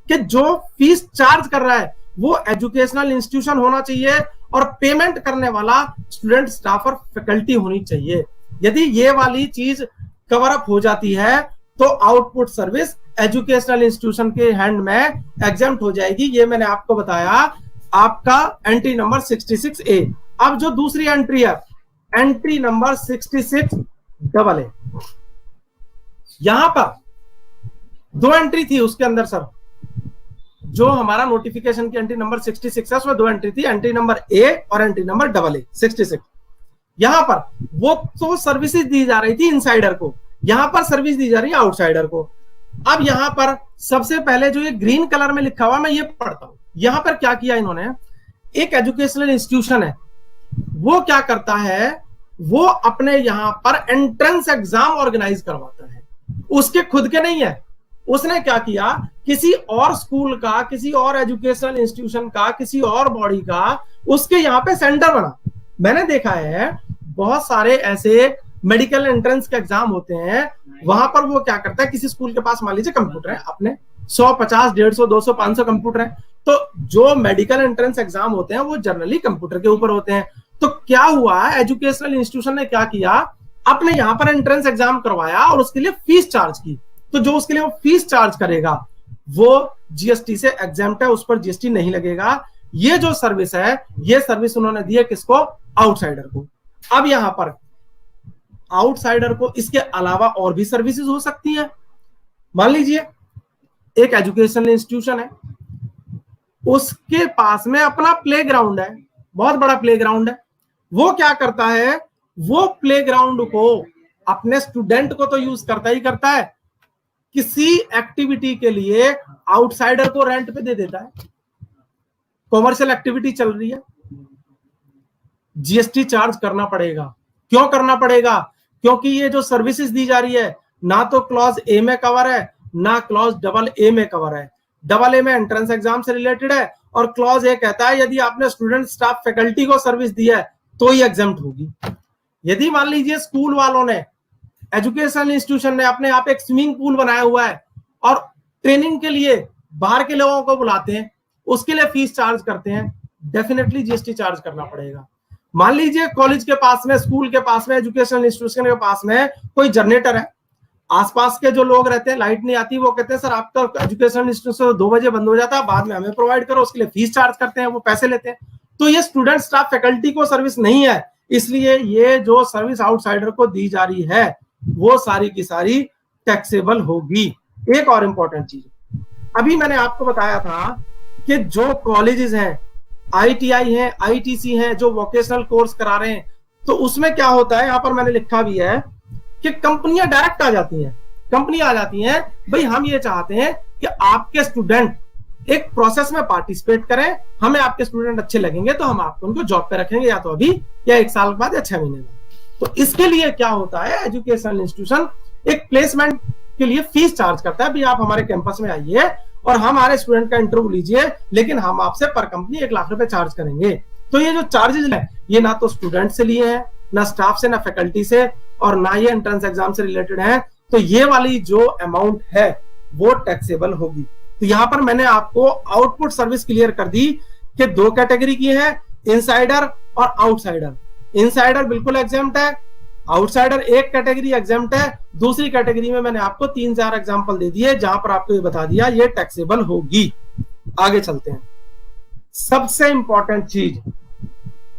कि जो फीस चार्ज कर रहा है वो एजुकेशनल इंस्टीट्यूशन होना चाहिए और पेमेंट करने वाला स्टूडेंट, स्टाफ और फैकल्टी होनी चाहिए। यदि ये वाली चीज कवर अप हो जाती है तो आउटपुट सर्विस एजुकेशनल इंस्टीट्यूशन के हैंड में एग्जेम्प्ट हो जाएगी। ये मैंने आपको बताया, आपका एंट्री नंबर 66A। अब जो दूसरी एंट्री है, एंट्री नंबर 66AA, यहां पर दो एंट्री थी उसके अंदर सर। जो हमारा नोटिफिकेशन की एंट्री नंबर 66 है, उसमें दो एंट्री थी, एंट्री नंबर A और एंट्री नंबर AA 66। यहां पर वो तो सर्विसेज दी जा रही थी इनसाइडर को, यहां पर सर्विस दी जा रही है आउटसाइडर को। अब यहां पर सबसे पहले जो ये ग्रीन कलर में लिखा हुआ, मैं ये पढ़ता हूं। यहां पर क्या किया इन्होंने, एक एजुकेशनल इंस्टीट्यूशन है, वो क्या करता है, वो अपने यहां पर एंट्रेंस एग्जाम ऑर्गेनाइज करवाता है, उसके खुद के नहीं है। उसने क्या किया, किसी और स्कूल का, किसी और एजुकेशनल इंस्टीट्यूशन का, किसी और बॉडी का उसके यहां पे सेंटर बना। मैंने देखा है बहुत सारे ऐसे मेडिकल एंट्रेंस के एग्जाम होते हैं, वहां पर वो क्या करता है, किसी स्कूल के पास मान लीजिए कंप्यूटर है, अपने 100, 50, 150, 200, 500 कंप्यूटर है, तो जो मेडिकल एंट्रेंस एग्जाम होते हैं वो जनरली कंप्यूटर के ऊपर होते हैं। तो क्या हुआ, एजुकेशनल इंस्टीट्यूशन ने क्या किया, अपने यहां पर एंट्रेंस एग्जाम करवाया और उसके लिए फीस चार्ज की। तो जो उसके लिए वो फीस चार्ज करेगा वो GST से एग्जेम्प्ट है, उस पर GST नहीं लगेगा। ये जो सर्विस है, ये सर्विस उन्होंने दी है किसको, आउटसाइडर को। अब यहां पर आउटसाइडर को इसके अलावा और भी सर्विसेज हो सकती हैं। मान लीजिए एक एजुकेशनल इंस्टीट्यूशन है, उसके पास में अपना प्लेग्राउंड है, बहुत बड़ा प्लेग्राउंड है। वो क्या करता है, वो प्लेग्राउंड को अपने स्टूडेंट को तो यूज करता ही करता है, किसी एक्टिविटी के लिए आउटसाइडर को रेंट पे दे देता है। कॉमर्शियल एक्टिविटी चल रही है, GST चार्ज करना पड़ेगा। क्यों करना पड़ेगा, क्योंकि ये जो सर्विसेज दी जा रही है ना तो क्लॉज A में कवर है, ना क्लॉज AA में कवर है। AA में एंट्रेंस एग्जाम से रिलेटेड है और क्लॉज A कहता है यदि आपने स्टूडेंट, स्टाफ, फैकल्टी को सर्विस दी है तो ही एग्जेम्प्ट होगी। यदि मान लीजिए स्कूल वालों ने, एजुकेशनल इंस्टीट्यूशन ने अपने आप एक स्विमिंग पूल बनाया हुआ है और ट्रेनिंग के लिए बाहर के लोगों को बुलाते हैं, उसके लिए फीस चार्ज करते हैं, डेफिनेटली GST चार्ज करना पड़ेगा। मान लीजिए कॉलेज के पास में, स्कूल के पास में, एजुकेशनल इंस्टीट्यूशन के पास में कोई जनरेटर है, आसपास के जो लोग रहते हैं, लाइट नहीं आती, वो कहते हैं सर आपका एजुकेशनल इंस्टीट्यूशन 2 बजे बंद हो जाता है, बाद में हमें प्रोवाइड करो, उसके लिए फीस चार्ज करते हैं, वो पैसे लेते हैं। तो ये स्टूडेंट, स्टाफ, फैकल्टी को सर्विस नहीं है, इसलिए ये जो सर्विस आउटसाइडर को दी जा रही है वो सारी की सारी टैक्सेबल होगी। एक और इंपॉर्टेंट चीज, अभी मैंने आपको बताया था कि जो कॉलेजेस हैं, आईटीआई हैं, आईटीसी हैं, जो वोकेशनल कोर्स करा रहे हैं, तो उसमें क्या होता है, यहां पर मैंने लिखा भी है कि कंपनियां डायरेक्ट आ जाती हैं। कंपनियां आ जाती हैं, भाई हम ये चाहते हैं कि आपके स्टूडेंट एक प्रोसेस में पार्टिसिपेट करें, हमें आपके स्टूडेंट अच्छे लगेंगे तो हम आपको उनको जॉब पे रखेंगे, या तो अभी या 1 साल बाद या 6 महीने बाद। तो इसके लिए क्या होता है, एजुकेशनल इंस्टीट्यूशन एक प्लेसमेंट के लिए फीस चार्ज करता है। भाई आप हमारे कैंपस में आइए और हमारे स्टूडेंट का इंटरव्यू लीजिए, लेकिन हम आपसे पर कंपनी 1 लाख रुपए चार्ज करेंगे। तो ये जो चार्जेस है ये ना तो स्टूडेंट से लिए हैं, ना स्टाफ से, ना फैकल्टी से, और ना ये एंट्रेंस एग्जाम से रिलेटेड है। तो ये वाली जो अमाउंट है वो टैक्सेबल होगी। तो यहां पर मैंने आपको आउटपुट सर्विस क्लियर कर दी कि 2 कैटेगरी की है, इनसाइडर और आउटसाइडर। इनसाइडर बिल्कुल एग्जाम्प्ट है, आउटसाइडर एक कैटेगरी एग्जाम्प्ट है। दूसरी कैटेगरी में मैंने आपको 3-4 एग्जाम्पल दे दिए जहां पर आपको ये बता दिया ये टैक्सेबल होगी। आगे चलते हैं। सबसे इंपॉर्टेंट चीज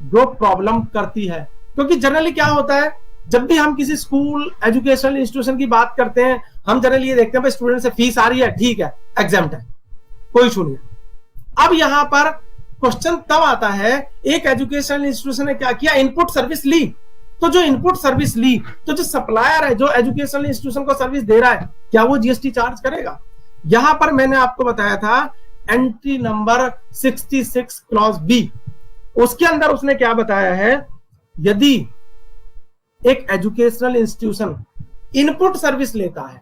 जो प्रॉब्लम करती है, क्योंकि जनरली क्या होता है, जब भी हम किसी स्कूल एजुकेशनल इंस्टीट्यूशन की बात करते हैं, हम जनरली ये देखते हैं स्टूडेंट से फीस आ रही है, ठीक है, एग्जाम्प्ट है, कोई इशू नहीं है। अब यहां पर क्वेश्चन तब आता है, एक एजुकेशनल इंस्टीट्यूशन ने क्या किया, इनपुट सर्विस ली। तो जो इनपुट सर्विस ली, तो जो सप्लायर है, जो एजुकेशनल इंस्टीट्यूशन को सर्विस दे रहा है, क्या वो जीएसटी चार्ज करेगा? यहां पर मैंने आपको बताया था एंट्री नंबर 66 क्लॉज बी, उसके अंदर उसने क्या बताया है, यदि एक एजुकेशनल इंस्टीट्यूशन इनपुट सर्विस लेता है,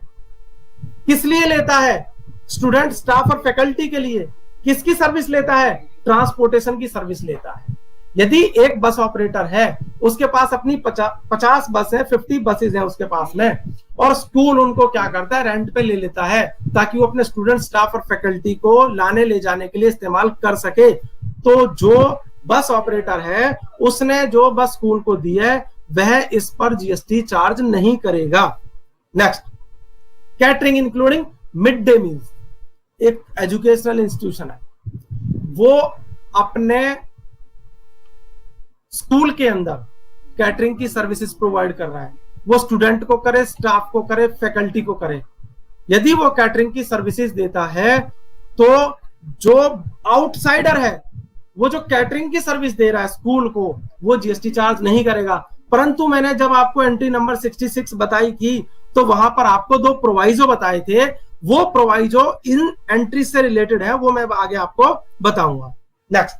किस लिए लेता है, स्टूडेंट, स्टाफ और फैकल्टी के लिए। किसकी सर्विस लेता है? ट्रांसपोर्टेशन की सर्विस लेता है। यदि एक बस ऑपरेटर है, उसके पास अपनी 50 बस है, 50 बसेज हैं उसके पास में, और स्कूल उनको क्या करता है, रेंट पे ले लेता है ताकि वो अपने स्टूडेंट, स्टाफ और फैकल्टी को लाने ले जाने के लिए इस्तेमाल कर सके। तो जो बस ऑपरेटर है उसने जो बस स्कूल को दी है वह इस पर जीएसटी चार्ज नहीं करेगा। Next, catering including mid day meals. एक एजुकेशनल इंस्टीट्यूशन है, वो अपने स्कूल के अंदर कैटरिंग की सर्विसेज प्रोवाइड कर रहा है, वो स्टूडेंट को करे, स्टाफ को करे, फैकल्टी को करे। यदि वो कैटरिंग की सर्विसेज देता है तो जो आउटसाइडर है, वो जो कैटरिंग की सर्विस दे रहा है स्कूल को, वो जीएसटी चार्ज नहीं करेगा। परंतु मैंने जब आपको एंट्री नंबर 66 बताई थी, तो वहां पर आपको 2 प्रोवाइजो बताए थे, वो प्रोवाइजो इन एंट्री से रिलेटेड है, वो मैं आगे आपको बताऊंगा। नेक्स्ट,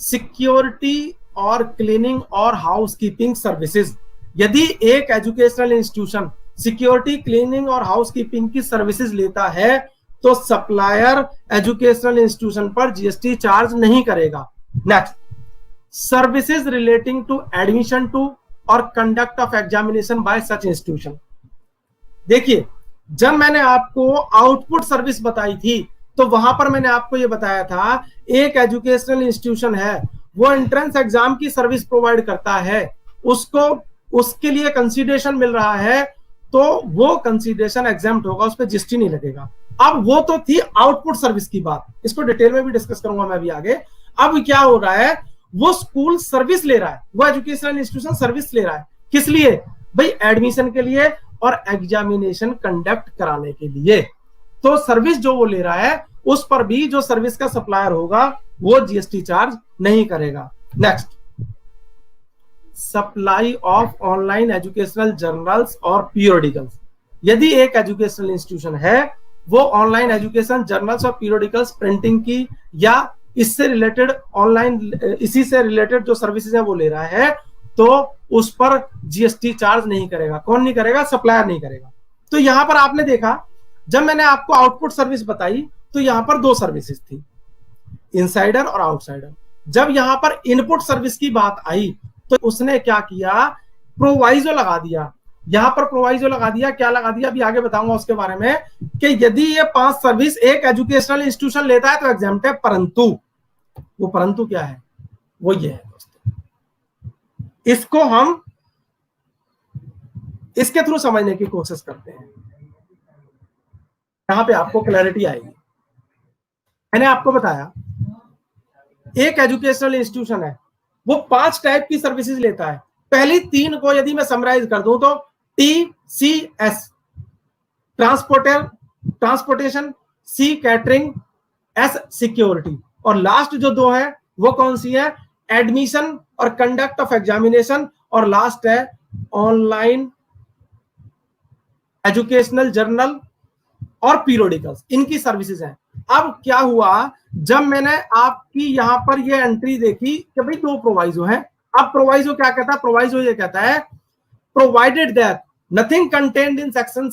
सिक्योरिटी और क्लीनिंग और हाउसकीपिंग सर्विसेज। यदि एक एजुकेशनल इंस्टीट्यूशन सिक्योरिटी, क्लीनिंग और हाउसकीपिंग की सर्विसेज लेता है तो सप्लायर एजुकेशनल इंस्टीट्यूशन पर जीएसटी चार्ज नहीं करेगा। Next, services relating to admission to और conduct of examination by such institution. देखिए, जब मैंने आपको आउटपुट सर्विस बताई थी तो वहां पर मैंने आपको यह बताया था, एक एजुकेशनल इंस्टीट्यूशन है, वो एंट्रेंस एग्जाम की सर्विस प्रोवाइड करता है, उसको उसके लिए कंसीडरेशन मिल रहा है, तो वो कंसीडरेशन एग्जाम्प्ट होगा, उस पर जीएसटी नहीं लगेगा। अब वो तो थी आउटपुट सर्विस की बात, इसको डिटेल में भी डिस्कस करूंगा मैं भी आगे। अब क्या हो रहा है, वो स्कूल सर्विस ले रहा है, वो एजुकेशनल इंस्टीट्यूशन सर्विस ले रहा है, किस लिए? भाई एडमिशन के लिए और एग्जामिनेशन कंडक्ट कराने के लिए। तो सर्विस जो वो ले रहा है उस पर भी जो सर्विस का सप्लायर होगा वो जीएसटी चार्ज नहीं करेगा। Next, supply of online educational journals और पीरियोडिकल्स। यदि एक एजुकेशनल इंस्टीट्यूशन है, वो ऑनलाइन एजुकेशन जर्नल्स और पीरियोडिकल्स प्रिंटिंग की या इससे रिलेटेड ऑनलाइन, इसी से रिलेटेड जो सर्विसेज है वो ले रहा है, तो उस पर जीएसटी चार्ज नहीं करेगा। कौन नहीं करेगा? सप्लायर नहीं करेगा। तो यहां पर आपने देखा, जब मैंने आपको आउटपुट सर्विस बताई तो यहां पर 2 सर्विसेज थी, इनसाइडर और आउटसाइडर। जब यहां पर इनपुट सर्विस की बात आई तो उसने क्या किया, प्रोवाइजो लगा दिया। यहां पर प्रोवाइजो लगा दिया, क्या लगा दिया अभी आगे बताऊंगा उसके बारे में, कि यदि ये 5 सर्विस एक एजुकेशनल इंस्टीट्यूशन लेता है तो एग्जाम्प्ट है, परंतु वो परंतु क्या है, वो ये है दोस्तों, इसको हम इसके थ्रू समझने की कोशिश करते हैं, यहां पे आपको क्लैरिटी आएगी। मैंने आपको बताया एक एजुकेशनल इंस्टीट्यूशन है, वो 5 टाइप की सर्विसेज लेता है। पहली 3 को यदि मैं समराइज कर दूं तो TCS transportation, C catering, S security, और लास्ट जो 2 है वो कौन सी है? एडमिशन और कंडक्ट ऑफ एग्जामिनेशन, और लास्ट है ऑनलाइन एजुकेशनल जर्नल और पीरियोडिकल्स। इनकी सर्विसेज हैं। अब क्या हुआ, जब मैंने आपकी यहां पर ये एंट्री देखी कि भाई 2 प्रोवाइजो हैं, अब प्रोवाइजो क्या कहता है? प्रोवाइजो ये कहता है provided that nothing contained in section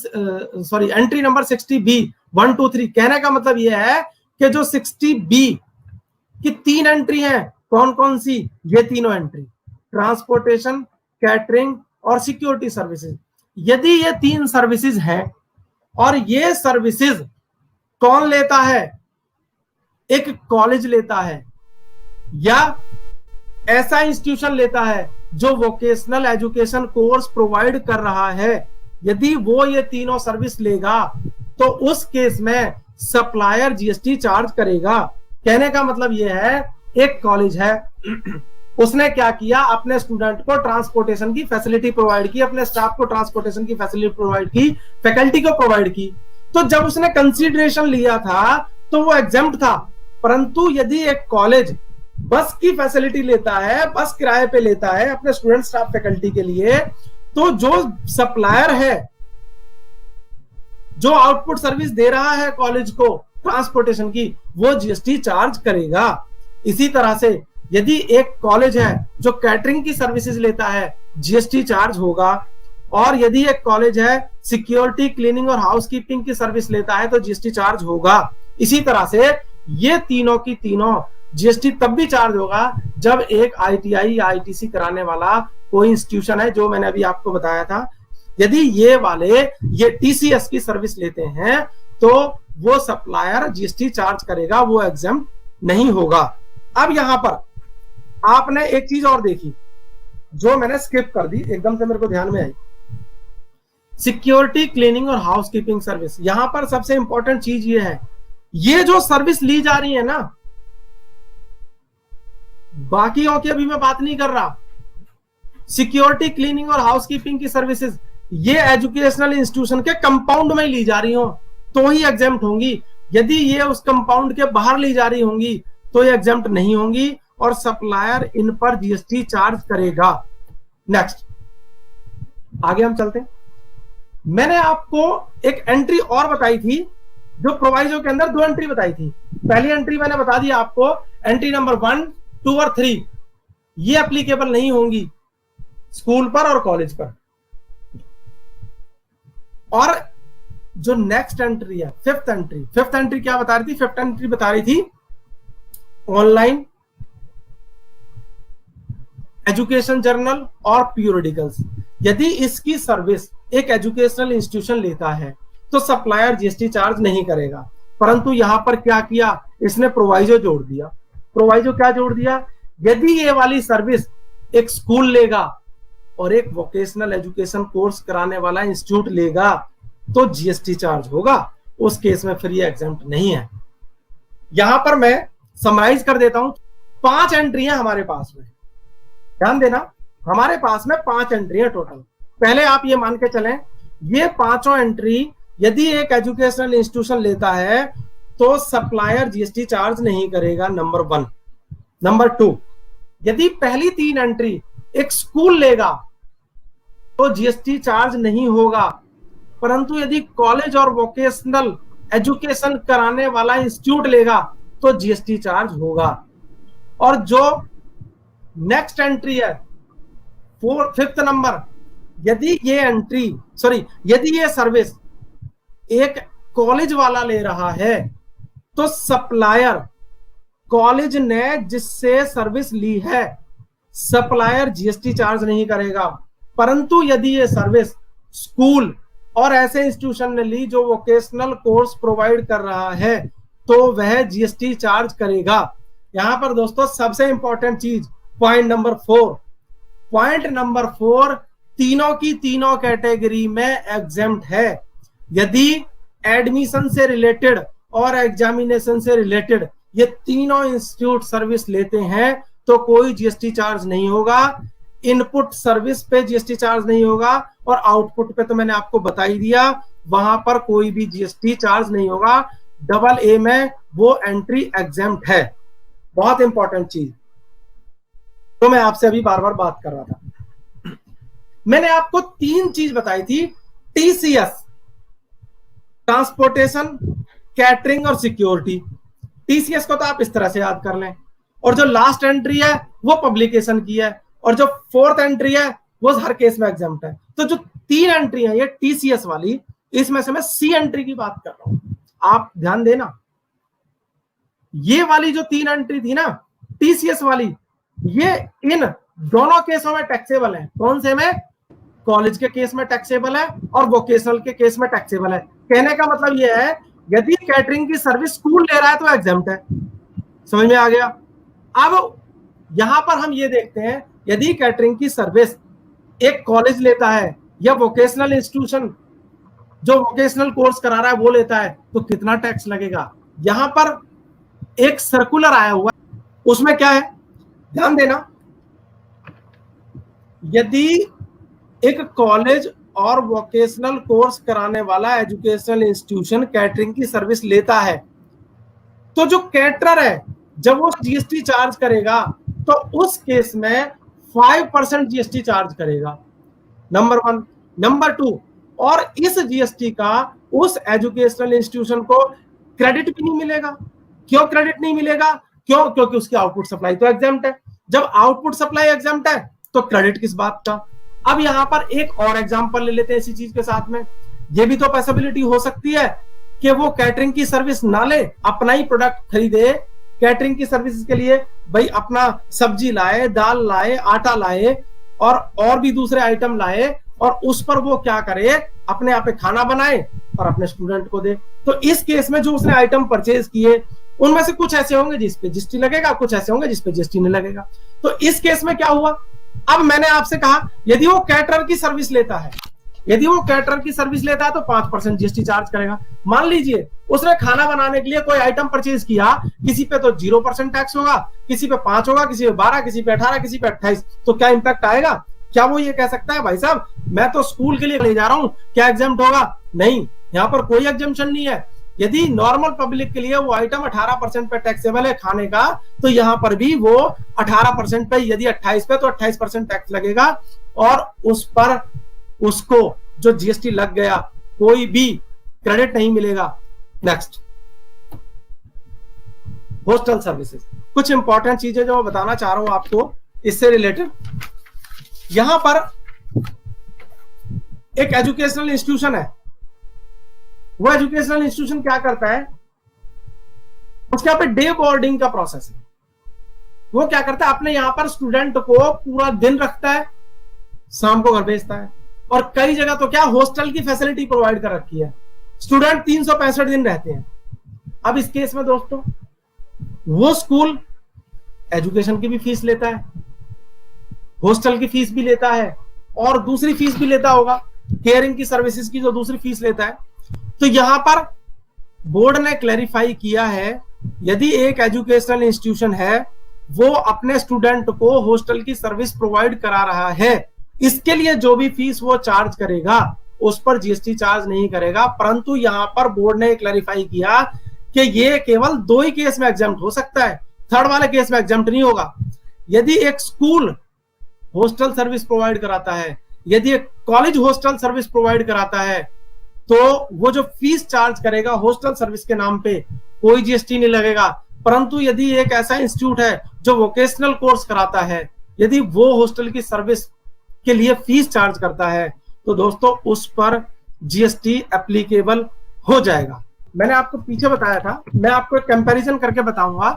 entry number 60B 1 2 3। कहने का मतलब ये है कि जो 60B की 3 एंट्री हैं, कौन कौन सी? ये तीनों एंट्री, ट्रांसपोर्टेशन, कैटरिंग और सिक्योरिटी सर्विसेज। यदि ये 3 सर्विसेज हैं और ये सर्विसेज कौन लेता है? एक कॉलेज लेता है या ऐसा इंस्टीट्यूशन लेता है जो वोकेशनल एजुकेशन कोर्स प्रोवाइड कर रहा है, यदि वो ये तीनों सर्विस लेगा तो उस केस में सप्लायर जीएसटी चार्ज करेगा। कहने का मतलब ये है, एक कॉलेज है, उसने क्या किया? अपने स्टूडेंट को ट्रांसपोर्टेशन की फैसिलिटी प्रोवाइड की, अपने स्टाफ को ट्रांसपोर्टेशन की फैसिलिटी प्रोवाइड की, फैकल्टी को प्रोवाइड की। तो जब उसने कंसीडरेशन लिया था तो वो एग्जेम्प्ट था। परंतु यदि एक कॉलेज बस की फैसिलिटी लेता है, बस किराए पे लेता है अपने स्टूडेंट, स्टाफ, फैकल्टी के लिए, तो जो सप्लायर है, जो आउटपुट सर्विस दे रहा है कॉलेज को ट्रांसपोर्टेशन की, वो जीएसटी चार्ज करेगा। इसी तरह से यदि एक कॉलेज है जो कैटरिंग की सर्विसेज लेता है, जीएसटी चार्ज होगा। और यदि एक कॉलेज है सिक्योरिटी, क्लीनिंग और हाउसकीपिंग की सर्विस लेता है तो जीएसटी चार्ज होगा। इसी तरह से ये तीनों की तीनों जीएसटी तब भी चार्ज होगा जब एक आईटीआई या आईटीसी कराने वाला कोई इंस्टीट्यूशन है, जो मैंने अभी आपको बताया था। यदि ये वाले ये टीसीएस की सर्विस लेते हैं तो वो सप्लायर जीएसटी चार्ज करेगा, वो एग्जाम नहीं होगा। अब यहां पर आपने एक चीज और देखी जो मैंने स्किप कर दी, एकदम से मेरे को ध्यान में आई, सिक्योरिटी, क्लीनिंग और हाउसकीपिंग सर्विस। यहां पर सबसे इंपॉर्टेंट चीज ये है, ये जो सर्विस ली जा रही है ना, बाकियों की अभी मैं बात नहीं कर रहा, सिक्योरिटी, क्लीनिंग और हाउसकीपिंग की सर्विसेज ये एजुकेशनल इंस्टीट्यूशन के कंपाउंड में ली जा रही हो तो ही एग्जेम्प्ट होंगी। यदि ये उस कंपाउंड के बाहर ली जा रही होंगी तो ये एग्जेम्प्ट नहीं होंगी और सप्लायर इन पर जीएसटी चार्ज करेगा। नेक्स्ट, आगे हम चलते हैं। मैंने आपको एक एंट्री और बताई थी, जो प्रोवाइजो के अंदर 2 एंट्री बताई थी। पहली एंट्री मैंने बता दी आपको, एंट्री नंबर 1, 2 और 3 ये एप्लीकेबल नहीं होंगी स्कूल पर और कॉलेज पर। और जो नेक्स्ट एंट्री है, फिफ्थ एंट्री क्या बता रही थी? फिफ्थ एंट्री बता रही थी ऑनलाइन एजुकेशन जर्नल और पीरियोडिकल्स। यदि इसकी सर्विस एक एजुकेशनल इंस्टीट्यूशन लेता है तो सप्लायर जीएसटी चार्ज नहीं करेगा। परंतु यहां पर क्या किया, इसने प्रोवाइजो जोड़ दिया। प्रोवाइजो क्या जोड़ दिया? यदि ये वाली सर्विस एक स्कूल लेगा और एक वोकेशनल एजुकेशन कोर्स कराने वाला इंस्टीट्यूट लेगा तो जीएसटी चार्ज होगा। उस केस में फिर ये एग्जेम्प्ट नहीं है। यहां पर मैं समराइज कर देता हूं, 5 एंट्रियां हमारे पास में, ध्यान देना, हमारे पास में 5 एंट्रियां टोटल। पहले आप ये मान के चलें, ये 5 एंट्री यदि एक एजुकेशनल इंस्टीट्यूशन लेता है तो सप्लायर जीएसटी चार्ज नहीं करेगा, नंबर 1। नंबर 2, यदि पहली 3 एंट्री एक स्कूल लेगा तो जीएसटी चार्ज नहीं होगा। परंतु यदि कॉलेज और वोकेशनल एजुकेशन कराने वाला इंस्टीट्यूट लेगा तो जीएसटी चार्ज होगा। और जो नेक्स्ट एंट्री है 5th नंबर, यदि ये सर्विस एक कॉलेज वाला ले रहा है तो सप्लायर, कॉलेज ने जिससे सर्विस ली है, सप्लायर जीएसटी चार्ज नहीं करेगा। परंतु यदि ये सर्विस स्कूल और ऐसे इंस्टीट्यूशन ने ली जो वोकेशनल कोर्स प्रोवाइड कर रहा है तो वह जीएसटी चार्ज करेगा। यहां पर दोस्तों सबसे इंपॉर्टेंट चीज, पॉइंट नंबर 4, तीनों की तीनों कैटेगरी में एग्जेम्प्ट है। यदि एडमिशन से रिलेटेड और एग्जामिनेशन से रिलेटेड ये तीनों इंस्टीट्यूट सर्विस लेते हैं तो कोई जीएसटी चार्ज नहीं होगा, इनपुट सर्विस पे जीएसटी चार्ज नहीं होगा, और आउटपुट पे तो मैंने आपको बता ही दिया, वहां पर कोई भी जीएसटी चार्ज नहीं होगा। डबल ए में वो एंट्री एग्जेम्प्ट है। बहुत इंपॉर्टेंट चीज तो मैं आपसे अभी बार बार बात कर रहा था। मैंने आपको 3 चीज बताई थी, टीसीएस, ट्रांसपोर्टेशन, कैटरिंग और सिक्योरिटी। टीसीएस को तो आप इस तरह से याद कर लें, और जो लास्ट एंट्री है वो पब्लिकेशन की है, और जो 4th एंट्री है वो हर केस में एग्जाम्प्ट है। तो जो 3 एंट्री है ये टीसीएस वाली, इसमें से मैं सी एंट्री की बात कर रहा हूं, आप ध्यान देना। ये वाली जो 3 एंट्री थी ना टीसीएस वाली, ये इन दोनों केसों में टैक्सेबल है। कौन से में? कॉलेज के केस में टैक्सेबल है और वोकेशनल के केस में टैक्सेबल है। कहने का मतलब ये है, यदि कैटरिंग की सर्विस स्कूल ले रहा है तो एग्जाम्प्ट है। समझ में आ गया? अब यहां पर हम ये देखते हैं, यदि कैटरिंग की सर्विस एक कॉलेज लेता है या वोकेशनल इंस्टीट्यूशन जो वोकेशनल कोर्स करा रहा है वो लेता है, तो कितना टैक्स लगेगा। यहां पर एक सर्कुलर आया हुआ है, उसमें क्या है ध्यान देना। यदि एक कॉलेज और वोकेशनल कोर्स कराने वाला एजुकेशनल इंस्टीट्यूशन कैटरिंग की सर्विस लेता है, तो जो कैटरर है जब वो जीएसटी चार्ज करेगा तो उस केस में 5% जीएसटी चार्ज करेगा, नंबर 1। नंबर 2, और इस जीएसटी का उस एजुकेशनल इंस्टीट्यूशन को क्रेडिट भी नहीं मिलेगा। क्यों क्रेडिट नहीं मिलेगा? क्यों? क्योंकि उसकी आउटपुट सप्लाई तो एग्जाम्प्ट है। जब आउटपुट सप्लाई एग्जाम्प्ट है तो क्रेडिट किस बात का। अब यहां पर एक और एग्जांपल ले लेते हैं इसी चीज के साथ में। ये भी तो पॉसिबिलिटी हो सकती है कि वो कैटरिंग की सर्विस ना ले, अपना ही प्रोडक्ट खरीदे कैटरिंग की सर्विस के लिए, भाई अपना सब्जी लाए, दाल लाए, आटा लाए और भी दूसरे आइटम लाए, और उस पर वो क्या करे, अपने आप खाना बनाए और अपने स्टूडेंट को दे। तो इस केस में जो उसने आइटम परचेज किए उनमें से कुछ ऐसे होंगे जिसपे जीएसटी लगेगा, कुछ ऐसे होंगे जिसपे जीएसटी नहीं लगेगा। तो इस केस में क्या हुआ, अब मैंने आपसे कहा यदि वो कैटरर की सर्विस लेता है, यदि वो कैटरर की सर्विस लेता है तो 5% जीएसटी चार्ज करेगा। मान लीजिए उसने खाना बनाने के लिए कोई आइटम परचेज किया, किसी पे तो 0% टैक्स होगा, किसी पे 5 होगा, किसी पे 12, किसी पे 18, किसी पे 28। तो क्या इंपैक्ट आएगा? क्या वो ये कह सकता है भाई साहब मैं तो स्कूल के लिए ले जा रहा हूं, क्या एग्जाम्प्ट होगा? नहीं, यहाँ पर कोई एग्जाम्पशन नहीं है। यदि नॉर्मल पब्लिक के लिए वो आइटम 18% पे टैक्सेबल है खाने का, तो यहाँ पर भी वो 18% पे, यदि 28 पे तो 28% टैक्स लगेगा, और उस पर उसको जो जीएसटी लग गया कोई भी क्रेडिट नहीं मिलेगा। Next, hostel services. कुछ इंपॉर्टेंट चीजें जो मैं बताना चाह रहा हूं आपको इससे रिलेटेड। यहां पर एक एजुकेशनल इंस्टीट्यूशन है, वो एजुकेशनल इंस्टीट्यूशन क्या करता है, उसके यहाँ पे डे बोर्डिंग का प्रोसेस है। वो क्या करता है, अपने यहां पर स्टूडेंट को पूरा दिन रखता है, शाम को घर भेजता है, और कई जगह तो क्या हॉस्टल की फैसिलिटी प्रोवाइड कर रखी है। स्टूडेंट 365 दिन रहते हैं। अब इस केस में दोस्तों वो स्कूल एजुकेशन की भी फीस लेता है, हॉस्टल की फीस भी लेता है, और दूसरी फीस भी लेता होगा, केयरिंग की सर्विसेज की जो दूसरी फीस लेता है। तो यहां पर बोर्ड ने क्लैरिफाई किया है, यदि एक एजुकेशनल इंस्टीट्यूशन है वो अपने स्टूडेंट को हॉस्टल की सर्विस प्रोवाइड करा रहा है, इसके लिए जो भी फीस वो चार्ज करेगा उस पर जीएसटी चार्ज नहीं करेगा। परंतु यहां पर बोर्ड ने क्लैरिफाई किया कि ये केवल 2 ही केस में एग्जाम्प्ट हो सकता है, थर्ड वाले केस में एग्जाम्प्ट नहीं होगा। यदि एक स्कूल हॉस्टल सर्विस प्रोवाइड कराता है, यदि एक कॉलेज हॉस्टल सर्विस प्रोवाइड कराता है, तो वो जो फीस चार्ज करेगा हॉस्टल सर्विस के नाम पे कोई जीएसटी नहीं लगेगा। परंतु यदि एक ऐसा इंस्टीट्यूट है जो वोकेशनल कोर्स कराता है, यदि वो हॉस्टल की सर्विस के लिए फीस चार्ज करता है, तो दोस्तों उस पर जीएसटी एप्लीकेबल हो जाएगा। मैंने आपको पीछे बताया था, मैं आपको एक कंपैरिजन करके बताऊंगा।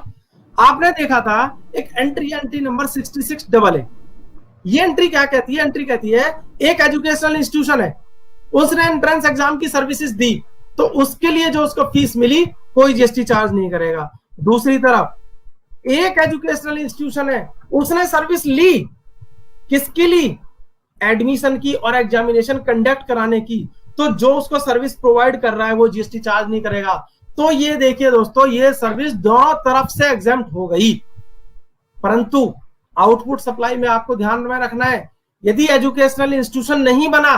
आपने देखा था एक एंट्री नंबर 66AA। ये एंट्री क्या कहती है? एंट्री कहती है एक एजुकेशनल इंस्टीट्यूशन है, उसने एंट्रेंस एग्जाम की सर्विसेज दी, तो उसके लिए जो उसको फीस मिली कोई जीएसटी चार्ज नहीं करेगा। दूसरी तरफ एक एजुकेशनल इंस्टीट्यूशन है, उसने सर्विस ली, किसकी ली? एडमिशन की और एग्जामिनेशन कंडक्ट कराने की, तो जो उसको सर्विस प्रोवाइड कर रहा है वो जीएसटी चार्ज नहीं करेगा। तो ये देखिए दोस्तों, ये सर्विस दोनों तरफ से एग्जेम्प्ट हो गई। परंतु आउटपुट सप्लाई में आपको ध्यान में रखना है, यदि एजुकेशनल इंस्टीट्यूशन नहीं बना,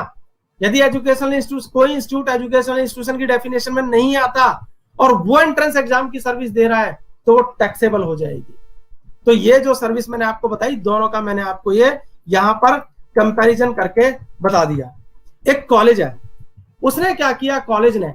यदि एजुकेशनल इंस्टीट्यूशन, कोई इंस्टीट्यूट एजुकेशनल इंस्टीट्यूशन की डेफिनेशन में नहीं आता और वो एंट्रेंस एग्जाम की सर्विस दे रहा है तो वो टैक्सेबल हो जाएगी। तो ये जो सर्विस मैंने आपको बताई, दोनों का मैंने आपको ये यहां पर कंपैरिजन करके बता दिया। एक कॉलेज है, उसने क्या किया, कॉलेज ने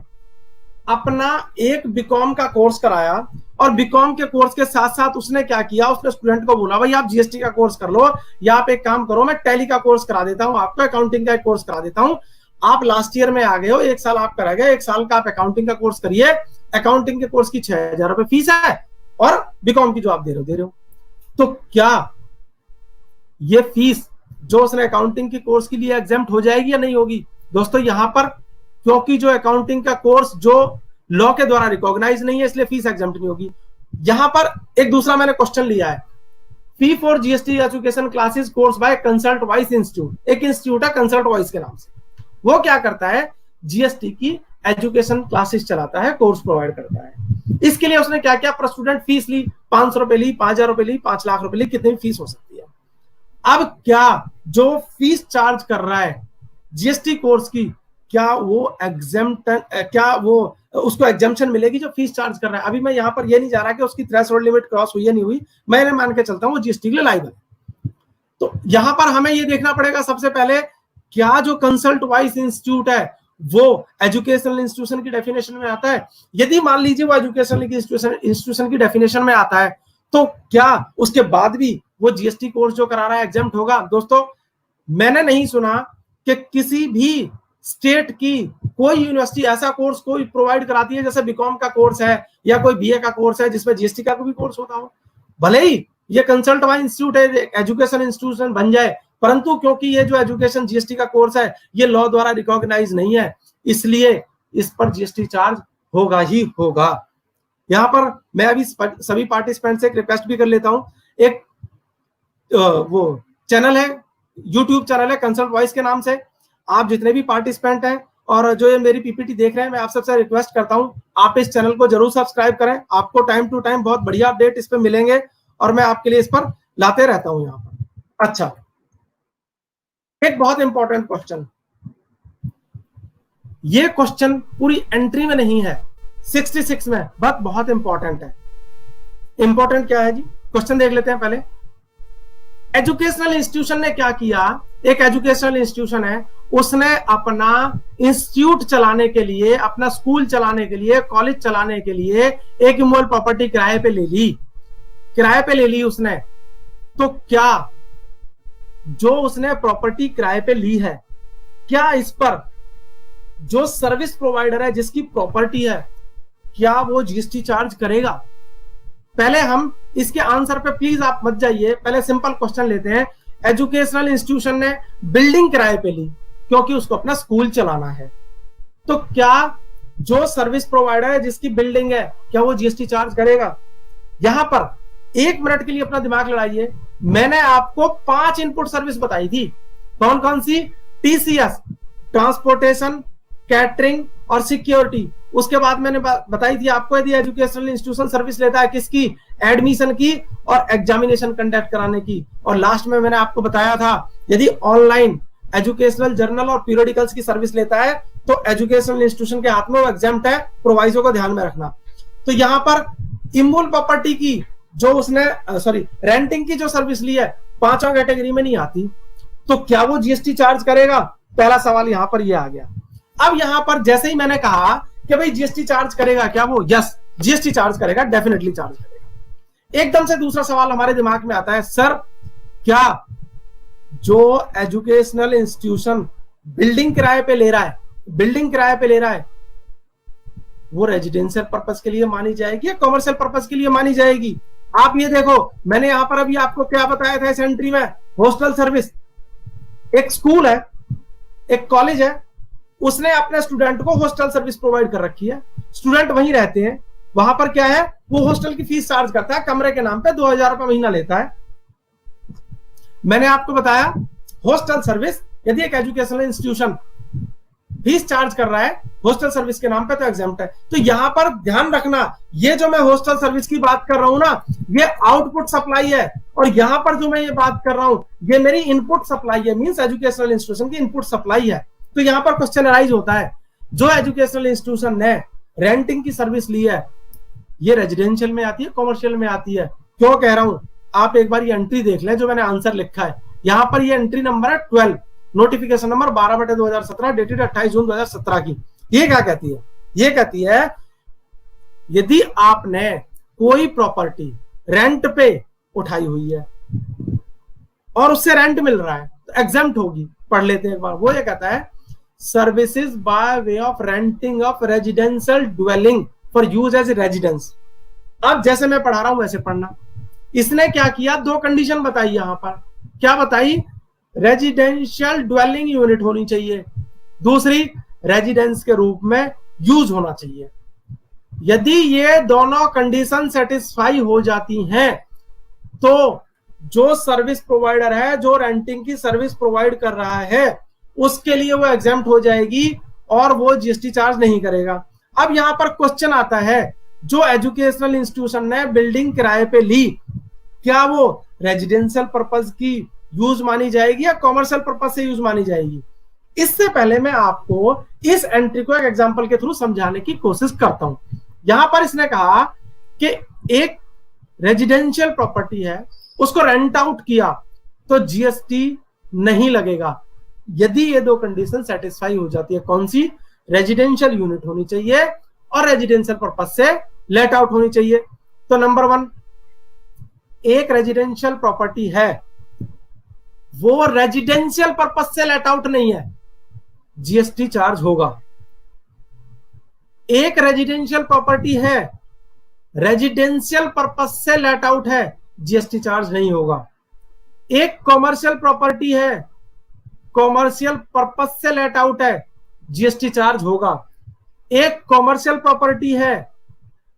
अपना एक बीकॉम का कोर्स कराया और बीकॉम के कोर्स के साथ साथ उसने क्या किया, उसने स्टूडेंट को बोला भाई आप जीएसटी का कोर्स कर लो, या आप एक काम करो मैं टैली का कोर्स करा देता हूं आपको, अकाउंटिंग का एक कोर्स करा देता हूं, आप लास्ट ईयर में आ गए हो, एक साल आप करा गए, एक साल का आप अकाउंटिंग का कोर्स करिए, अकाउंटिंग के कोर्स की 6,000 रुपए फीस है और बीकॉम की जो आप दे रहे हो। तो क्या ये फीस जो उसने अकाउंटिंग के कोर्स के लिए एग्जेम्प्ट हो जाएगी या नहीं होगी? दोस्तों यहां पर क्योंकि जो अकाउंटिंग का कोर्स जो लॉ के द्वारा रिकॉग्नाइज नहीं है, इसलिए फीस एग्जेम्प्ट नहीं होगी। यहां पर एक दूसरा मैंने क्वेश्चन लिया है, fee for GST education classes course by consult wise institute. एक इंस्टीट्यूट है कंसल्ट वाइस के नाम से, वो क्या करता है, जीएसटी की एजुकेशन क्लासेस चलाता है, कोर्स प्रोवाइड करता है। इसके लिए उसने क्या किया, पर स्टूडेंट फीस ली, 500 रुपए ली, 5,000 रुपए ली, 5 लाख रुपए ली, कितनी फीस हो सकती है। अब क्या जो फीस चार्ज कर रहा है जीएसटी कोर्स की, क्या वो एग्जेम्प्ट, क्या वो उसको एग्जेम्पशन मिलेगी जो फीस चार्ज कर रहा है? अभी मैं यहाँ पर ये नहीं जा रहा कि उसकी थ्रेशोल्ड लिमिट क्रॉस हुई या नहीं हुई, मैंने मान के चलता हूँ वो जीएसटी के लिए लाइबल है। तो यहाँ पर हमें ये देखना पड़ेगा सबसे पहले, क्या जो कंसल्ट वाइस इंस्टीट्यूट है वो एजुकेशनल इंस्टीट्यूशन की डेफिनेशन में आता है? यदि मान लीजिए वो एजुकेशनल इंस्टीट्यूशन की डेफिनेशन में आता है तो क्या उसके बाद भी वो जीएसटी कोर्स जो करा रहा है एग्जेम्प्ट होगा? दोस्तों मैंने नहीं सुना कि किसी भी स्टेट की कोई यूनिवर्सिटी ऐसा कोर्स कोई प्रोवाइड कराती है, जैसे बीकॉम का कोर्स है या कोई बीए का कोर्स है जिसमें जीएसटी का भी कोर्स होता हो। भले ही ये कंसल्ट वाइस इंस्टीट्यूट है, एजुकेशन इंस्टीट्यूशन बन जाए, परंतु क्योंकि ये जो एजुकेशन जीएसटी का कोर्स है ये लॉ द्वारा रिकॉग्नाइज नहीं है, इसलिए इस पर जीएसटी चार्ज होगा ही होगा। यहाँ पर मैं अभी सभी पार्टिसिपेंट से एक रिक्वेस्ट भी कर लेता हूँ, एक वो चैनल है, यूट्यूब चैनल है कंसल्ट वाइस के नाम से, आप जितने भी पार्टिसिपेंट हैं और जो ये मेरी पीपीटी देख रहे हैं, मैं आप सबसे रिक्वेस्ट करता हूं आप इस चैनल को जरूर सब्सक्राइब करें। आपको टाइम टू टाइम बहुत बढ़िया अपडेट इस पे मिलेंगे और मैं आपके लिए इस पर लाते रहता हूं यहाँ पर। अच्छा, एक बहुत इंपॉर्टेंट क्वेश्चन, ये क्वेश्चन पूरी एंट्री में नहीं है, 66 में, बट बहुत इंपॉर्टेंट है। इंपॉर्टेंट क्या है जी, क्वेश्चन देख लेते हैं पहले। एजुकेशनल इंस्टीट्यूशन ने क्या किया, एक एजुकेशनल इंस्टीट्यूशन है, उसने अपना इंस्टीट्यूट चलाने के लिए, अपना स्कूल चलाने के लिए, कॉलेज चलाने के लिए एक इमोल प्रॉपर्टी किराए पे ले ली, किराए पे ले ली उसने। तो क्या जो उसने प्रॉपर्टी किराए पे ली है, क्या इस पर जो सर्विस प्रोवाइडर है जिसकी प्रॉपर्टी है, क्या वो जीएसटी चार्ज करेगा? पहले हम इसके आंसर पे प्लीज आप मत जाइए, पहले सिंपल क्वेश्चन लेते हैं। एजुकेशनल इंस्टीट्यूशन ने बिल्डिंग किराए पे ली क्योंकि उसको अपना स्कूल चलाना है, तो क्या जो सर्विस प्रोवाइडर है जिसकी बिल्डिंग है, क्या वो जीएसटी चार्ज करेगा? यहां पर 1 मिनट के लिए अपना दिमाग लड़ाइए। मैंने आपको 5 इनपुट सर्विस बताई थी, कौन कौन सी? टीसीएस, ट्रांसपोर्टेशन, कैटरिंग और सिक्योरिटी। उसके बाद मैंने बताई थी आपको, यदि एजुकेशनल इंस्टीट्यूशन सर्विस लेता है किसकी? एडमिशन की और एग्जामिनेशन कंडक्ट कराने की। और लास्ट में मैंने आपको बताया था, यदि ऑनलाइन एजुकेशनल जर्नल और पीरियडिकल्स की सर्विस लेता है तो एजुकेशनल इंस्टीट्यूशन के हाथ में वो एग्जेम्प्ट है, प्रोवाइजो को ध्यान में रखना। तो यहां पर इमूल प्रॉपर्टी की जो उसने रेंटिंग की जो सर्विस ली है, 5वां कैटेगरी में नहीं आती, तो क्या वो जीएसटी चार्ज करेगा? पहला सवाल यहां पर ये आ गया। अब यहां पर जैसे ही मैंने कहा कि भाई जीएसटी चार्ज करेगा क्या वो? यस, जीएसटी चार्ज करेगा, डेफिनेटली चार्ज करेगा। एकदम से दूसरा सवाल हमारे दिमाग में आता है, सर क्या जो एजुकेशनल इंस्टीट्यूशन बिल्डिंग किराए पे ले रहा है, बिल्डिंग किराए पे ले रहा है, वो रेजिडेंशियल पर्पस के लिए मानी जाएगी या कॉमर्शियल पर्पस के लिए मानी जाएगी? आप ये देखो, मैंने यहां पर अभी आपको क्या बताया था इस एंट्री में, हॉस्टल सर्विस। एक स्कूल है, एक कॉलेज है, उसने अपने स्टूडेंट को हॉस्टल सर्विस प्रोवाइड कर रखी है, स्टूडेंट वहीं रहते हैं, वहां पर क्या है, वो हॉस्टल की फीस चार्ज करता है, कमरे के नाम पे 2,000 रुपए महीना लेता है। मैंने आपको बताया हॉस्टल सर्विस, यदि एक एजुकेशनल इंस्टीट्यूशन फीस चार्ज कर रहा है हॉस्टल सर्विस के नाम पे तो एग्जाम्प्ट है। तो यहां पर ध्यान रखना, ये जो मैं हॉस्टल सर्विस की बात कर रहा हूं ना, ये आउटपुट सप्लाई है, और यहां पर जो मैं ये बात कर रहा हूं ये मेरी इनपुट सप्लाई है, मींस एजुकेशनल इंस्टीट्यूशन की इनपुट सप्लाई है। तो यहां पर क्वेश्चन अराइज होता है, जो एजुकेशनल इंस्टीट्यूशन ने रेंटिंग की सर्विस ली है, ये रेजिडेंशियल में आती है, कॉमर्शियल में आती है? क्यों कह रहा हूं, आप एक बार ये एंट्री देख लें जो मैंने आंसर लिखा है। यहां पर ये एंट्री नंबर है 12, नोटिफिकेशन नंबर 12/2017, डेटेड 28 जून 2017 की। ये क्या कहती है? ये कहती है यदि आपने कोई प्रॉपर्टी रेंट पे उठाई हुई है और उससे रेंट मिल रहा है तो एग्जेम्प्ट होगी। पढ़ लेते हैं एक बार। वो ये कहता है services by way of renting of residential dwelling for use as residence. अब जैसे मैं पढ़ा रहा हूं वैसे पढ़ना। इसने क्या किया, दो कंडीशन बताई यहां पर। क्या बताई? रेजिडेंशियल ड्वेलिंग यूनिट होनी चाहिए, दूसरी रेजिडेंस के रूप में यूज होना चाहिए। यदि ये दोनों कंडीशन सेटिस्फाई हो जाती हैं तो जो सर्विस प्रोवाइडर है, जो रेंटिंग की सर्विस प्रोवाइड कर रहा है, उसके लिए वो एग्जेम्प्ट हो जाएगी और वो जीएसटी चार्ज नहीं करेगा। अब यहां पर क्वेश्चन आता है, जो एजुकेशनल इंस्टीट्यूशन ने बिल्डिंग किराए पे ली, क्या वो रेजिडेंशियल पर्पस की यूज मानी जाएगी या कॉमर्शियल पर्पस से यूज मानी जाएगी? इससे पहले मैं आपको इस एंट्री को एक एग्जांपल के थ्रू समझाने की कोशिश करता हूं। यहां पर इसने कहा कि एक रेजिडेंशियल प्रॉपर्टी है, उसको रेंट आउट किया तो जीएसटी नहीं लगेगा यदि ये दो कंडीशन सेटिस्फाई हो जाती है। कौन सी? रेजिडेंशियल यूनिट होनी चाहिए और रेजिडेंशियल पर्पस से लेट आउट होनी चाहिए। तो नंबर 1, एक रेजिडेंशियल प्रॉपर्टी है, वो रेजिडेंशियल पर्पस से लेट आउट नहीं है, जीएसटी चार्ज होगा। एक रेजिडेंशियल प्रॉपर्टी है, रेजिडेंशियल पर्पस से लेट आउट है, जीएसटी चार्ज नहीं होगा। एक कॉमर्शियल प्रॉपर्टी है, कॉमर्शियल पर्पस से लेट आउट है, जीएसटी चार्ज होगा। एक कॉमर्शियल प्रॉपर्टी है,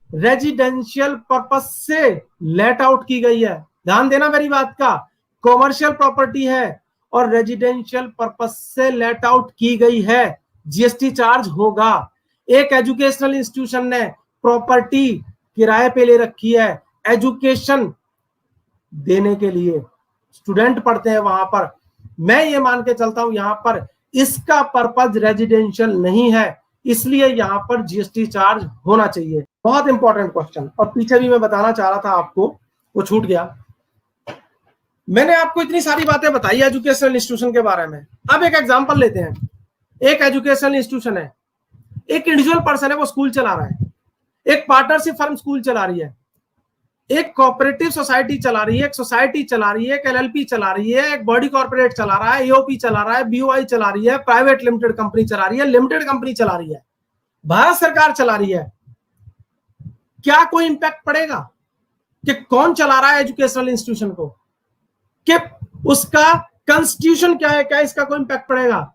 रेजिडेंशियल पर्पस से लेट आउट की गई है, ध्यान देना मेरी बात का, कॉमर्शियल प्रॉपर्टी है और रेजिडेंशियल पर्पस से लेट आउट की गई है, जीएसटी चार्ज होगा। एक एजुकेशनल इंस्टीट्यूशन ने प्रॉपर्टी किराए पे ले रखी है एजुकेशन देने के लिए, स्टूडेंट पढ़ते हैं वहां पर, मैं ये मान के चलता हूं यहां पर इसका पर्पस रेजिडेंशियल नहीं है, इसलिए यहां पर जीएसटी चार्ज होना चाहिए। बहुत इंपॉर्टेंट क्वेश्चन, और पीछे भी मैं बताना चाह रहा था आपको, वो छूट गया। मैंने आपको इतनी सारी बातें बताई एजुकेशनल इंस्टीट्यूशन के बारे में। अब एक एग्जांपल लेते हैं। एक एजुकेशनल इंस्टीट्यूशन है, एक इंडिविजुअल पर्सन है, वो स्कूल चला रहा है, एक पार्टनरशिप फर्म स्कूल चला रही है, एक कोऑपरेटिव सोसाइटी चला रही है, एक सोसाइटी चला रही है, एक एलएलपी चला रही है, एक बॉडी कॉर्पोरेट चला रहा है, एओपी चला रहा है, बीओआई चला रही है, प्राइवेट लिमिटेड कंपनी चला रही है, लिमिटेड कंपनी चला रही है, भारत सरकार चला रही है। क्या कोई इंपैक्ट पड़ेगा कि कौन चला रहा है एजुकेशनल इंस्टीट्यूशन को, कि उसका कॉन्स्टिट्यूशन क्या है, क्या इसका कोई इंपैक्ट पड़ेगा?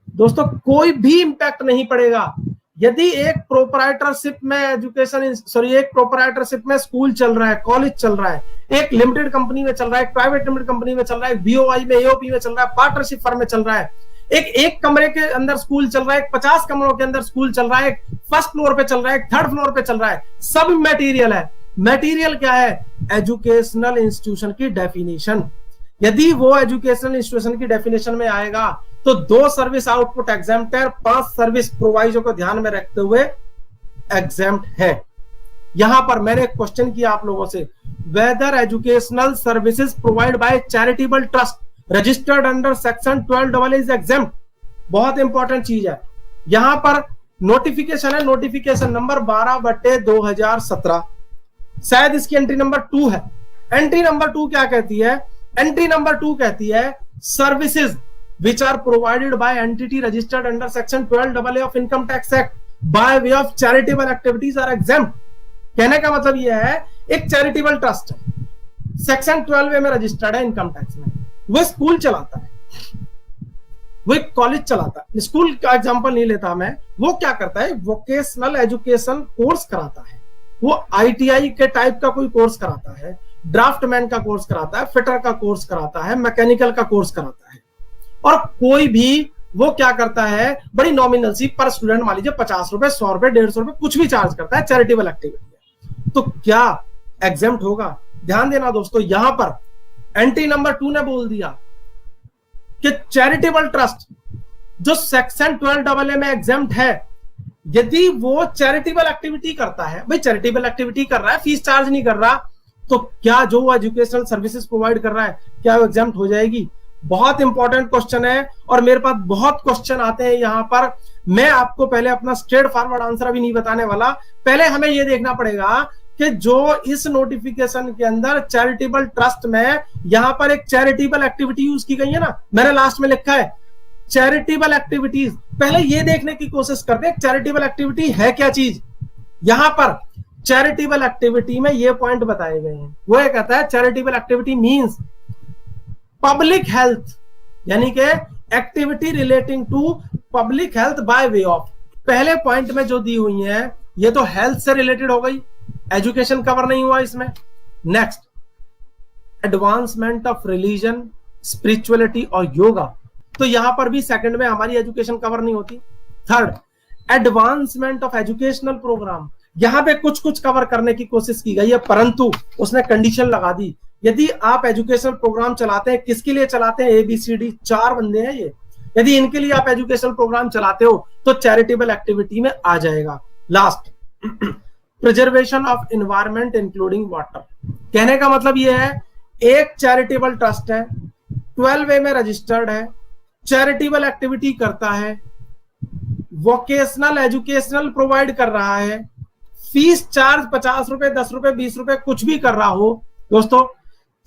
दोस्तों कोई भी इंपैक्ट नहीं पड़ेगा। यदि एक प्रोपराइटरशिप में एक प्रोपराइटरशिप में स्कूल चल रहा है, कॉलेज चल रहा है, एक लिमिटेड कंपनी में चल रहा है, एक प्राइवेट लिमिटेड कंपनी में चल रहा है, बीओआई में, एओपी में चल रहा है, पार्टनरशिप फर्म में चल रहा है, एक कमरे के अंदर स्कूल चल रहा है, एक 50 कमरों के अंदर स्कूल चल रहा है, एक फर्स्ट फ्लोर पे चल रहा है, एक थर्ड फ्लोर पे चल रहा है, सब मटेरियल है। मटेरियल क्या है? एजुकेशनल इंस्टीट्यूशन की डेफिनेशन। यदि वो एजुकेशनल इंस्टीट्यूशन की डेफिनेशन में आएगा तो 2 सर्विस आउटपुट एग्जेम्प्ट है, 5 सर्विस प्रोवाइजर को ध्यान में रखते हुए एग्जेम्प्ट है। यहां पर मैंने एक क्वेश्चन किया आप लोगों से, whether educational services provide by charitable trust registered under section 12 is exempt. बहुत इंपॉर्टेंट चीज है। यहां पर नोटिफिकेशन है, नोटिफिकेशन नंबर 12/2017, शायद इसकी एंट्री नंबर 2 है। एंट्री नंबर 2 क्या कहती है? एंट्री नंबर 2 कहती है services which are provided by entity registered under section 12AA of income tax act by way of charitable activities are exempt। कहने का मतलब यह है, एक चैरिटेबल ट्रस्ट है, सेक्शन 12A में रजिस्टर्ड है इनकम टैक्स में, वो स्कूल चलाता है, वो एक कॉलेज चलाता है। स्कूल का एग्जांपल नहीं लेता मैं, वो क्या करता है? वोकेशनल एजुकेशन कोर्स कराता है, वो आईटीआई के टाइप का कोई कोर्स कराता है, ड्राफ्टमैन का कोर्स कराता है, फिटर का कोर्स कराता है, मैकेनिकल का कोर्स कराता है, और कोई भी वो क्या करता है, बड़ी नॉमिनल सी पर स्टूडेंट मान लीजिए 50 रुपए, 100 रुपए, 150 रुपए, कुछ भी चार्ज करता है, चैरिटेबल एक्टिविटी है, तो क्या एग्जेम्प्ट होगा? ध्यान देना दोस्तों, यहां पर एंट्री नंबर 2 ने बोल दिया कि चैरिटेबल ट्रस्ट जो सेक्शन 12AA में एग्जेम्प्ट है, यदि वो चैरिटेबल एक्टिविटी करता है, भाई चैरिटेबल एक्टिविटी कर रहा है, फीस चार्ज नहीं कर रहा, तो क्या जो वो एजुकेशनल सर्विसेज प्रोवाइड कर रहा है, क्या वो एग्जेम्प्ट हो जाएगी? बहुत इंपॉर्टेंट क्वेश्चन है और मेरे पास बहुत क्वेश्चन आते हैं यहां पर। मैं आपको पहले अपना स्ट्रेट फॉरवर्ड आंसर अभी नहीं बताने वाला, पहले हमें यह देखना पड़ेगा कि जो इस नोटिफिकेशन के अंदर चैरिटेबल ट्रस्ट में यहां पर एक चैरिटेबल एक्टिविटी यूज की गई है ना, मैंने लास्ट में लिखा है चैरिटेबल एक्टिविटीज। पहले ये देखने की कोशिश करते हैं चैरिटेबल एक्टिविटी है क्या चीज। यहां पर चैरिटेबल एक्टिविटी में ये पॉइंट बताए गए हैं, वो ये कहता है charitable activity means public health, यानी कि activity relating to public health by way of, पहले पॉइंट में जो दी हुई है ये तो हेल्थ से रिलेटेड हो गई, एजुकेशन कवर नहीं हुआ इसमें। Next, advancement of religion, spirituality और योगा, तो यहां पर भी सेकंड में हमारी एजुकेशन कवर नहीं होती। Third, advancement of educational programme, यहां पे कुछ कुछ कवर करने की कोशिश की गई है, परंतु उसने कंडीशन लगा दी, यदि आप एजुकेशनल प्रोग्राम चलाते हैं, किसके लिए चलाते हैं, ABCD 4 बंदे हैं ये, यदि इनके लिए आप एजुकेशनल प्रोग्राम चलाते हो तो चैरिटेबल एक्टिविटी में आ जाएगा। Last, preservation of environment including water, कहने का मतलब ये है एक चैरिटेबल ट्रस्ट है, 12A में रजिस्टर्ड है, चैरिटेबल एक्टिविटी करता है, वोकेशनल एजुकेशनल प्रोवाइड कर रहा है, फीस चार्ज 50 रुपए, 10 रुपए, 20 रुपए, कुछ भी कर रहा हो, दोस्तों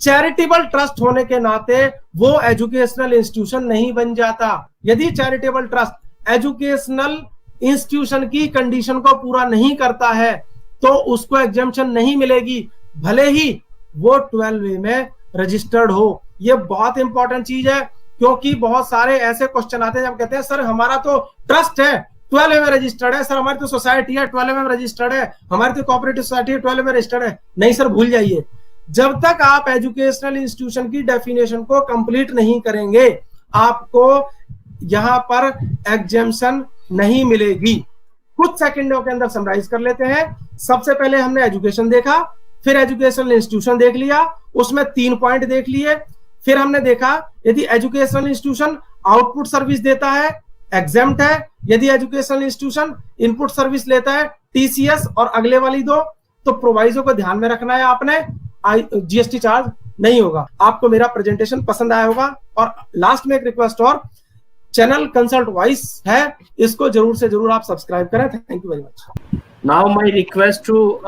चैरिटेबल ट्रस्ट होने के नाते वो एजुकेशनल इंस्टीट्यूशन नहीं बन जाता। यदि चैरिटेबल ट्रस्ट एजुकेशनल इंस्टीट्यूशन की कंडीशन को पूरा नहीं करता है तो उसको एग्जेम्पशन नहीं मिलेगी, भले ही वो 12A में रजिस्टर्ड हो। ये बहुत इंपॉर्टेंट चीज है, क्योंकि बहुत सारे ऐसे क्वेश्चन आते हैं जब कहते हैं सर हमारा तो ट्रस्ट है 12A में रजिस्टर्ड है, सर हमारी तो सोसाइटी है 12A में रजिस्टर्ड है, हमारी तो कोऑपरेटिव सोसाइटी है 12A में रजिस्टर्ड है। नहीं सर, भूल जाइए, जब तक आप एजुकेशनल इंस्टीट्यूशन की डेफिनेशन को कंप्लीट नहीं करेंगे आपको यहां पर एग्जेम्पशन नहीं मिलेगी। कुछ सेकंडों के अंदर समराइज कर लेते हैं। सबसे पहले हमने एजुकेशन देखा, फिर एजुकेशनल इंस्टीट्यूशन देख लिया, उसमें 3 पॉइंट देख लिए, फिर हमने देखा यदि एजुकेशनल इंस्टीट्यूशन आउटपुट सर्विस देता है एग्जेम्प्ट है, यदि एजुकेशनल इंस्टीट्यूशन इनपुट सर्विस लेता है TCS और अगले वाली 2 तो प्रोवाइजो को ध्यान में रखना है आपने, GST चार्ज नहीं होगा। आपको मेरा प्रेजेंटेशन पसंद आया होगा। और लास्ट में एक रिक्वेस्ट और, चैनल कंसल्ट वॉइस है, इसको जरूर से जरूर आप सब्सक्राइब करें। Thank you very much. Now my request to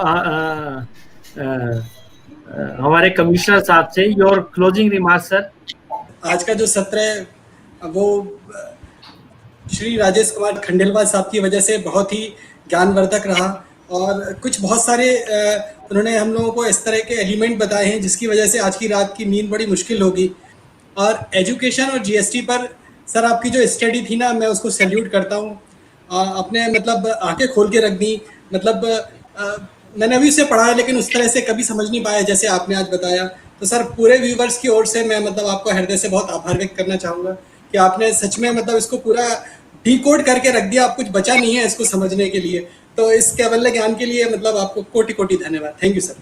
हमारे कमिश्नर साहब से, योर क्लोजिंग रिमार्क सर। आज का जो सत्र है वो श्री राजेश कुमार खंडेलवाल साहब की वजह से बहुत ही ज्ञानवर्धक रहा, और कुछ बहुत सारे उन्होंने हम लोगों को इस तरह के एलिमेंट बताए हैं जिसकी वजह से आज की रात की नींद बड़ी मुश्किल होगी। और एजुकेशन और GST पर सर आपकी जो स्टडी थी ना, मैं उसको सैल्यूट करता हूँ। आपने मतलब आंखें खोल के रख दी, मतलब मैंने अभी उसे पढ़ा है लेकिन उस तरह से कभी समझ नहीं पाया जैसे आपने आज बताया। तो सर पूरे व्यूवर्स की ओर से मैं मतलब आपको हृदय से बहुत आभार व्यक्त करना चाहूँगा कि आपने सच में मतलब इसको पूरा डिकोड करके रख दिया, आप कुछ बचा नहीं है इसको समझने के लिए। तो इस कैवल्य ज्ञान के लिए मतलब आपको कोटि कोटि धन्यवाद। Thank you sir.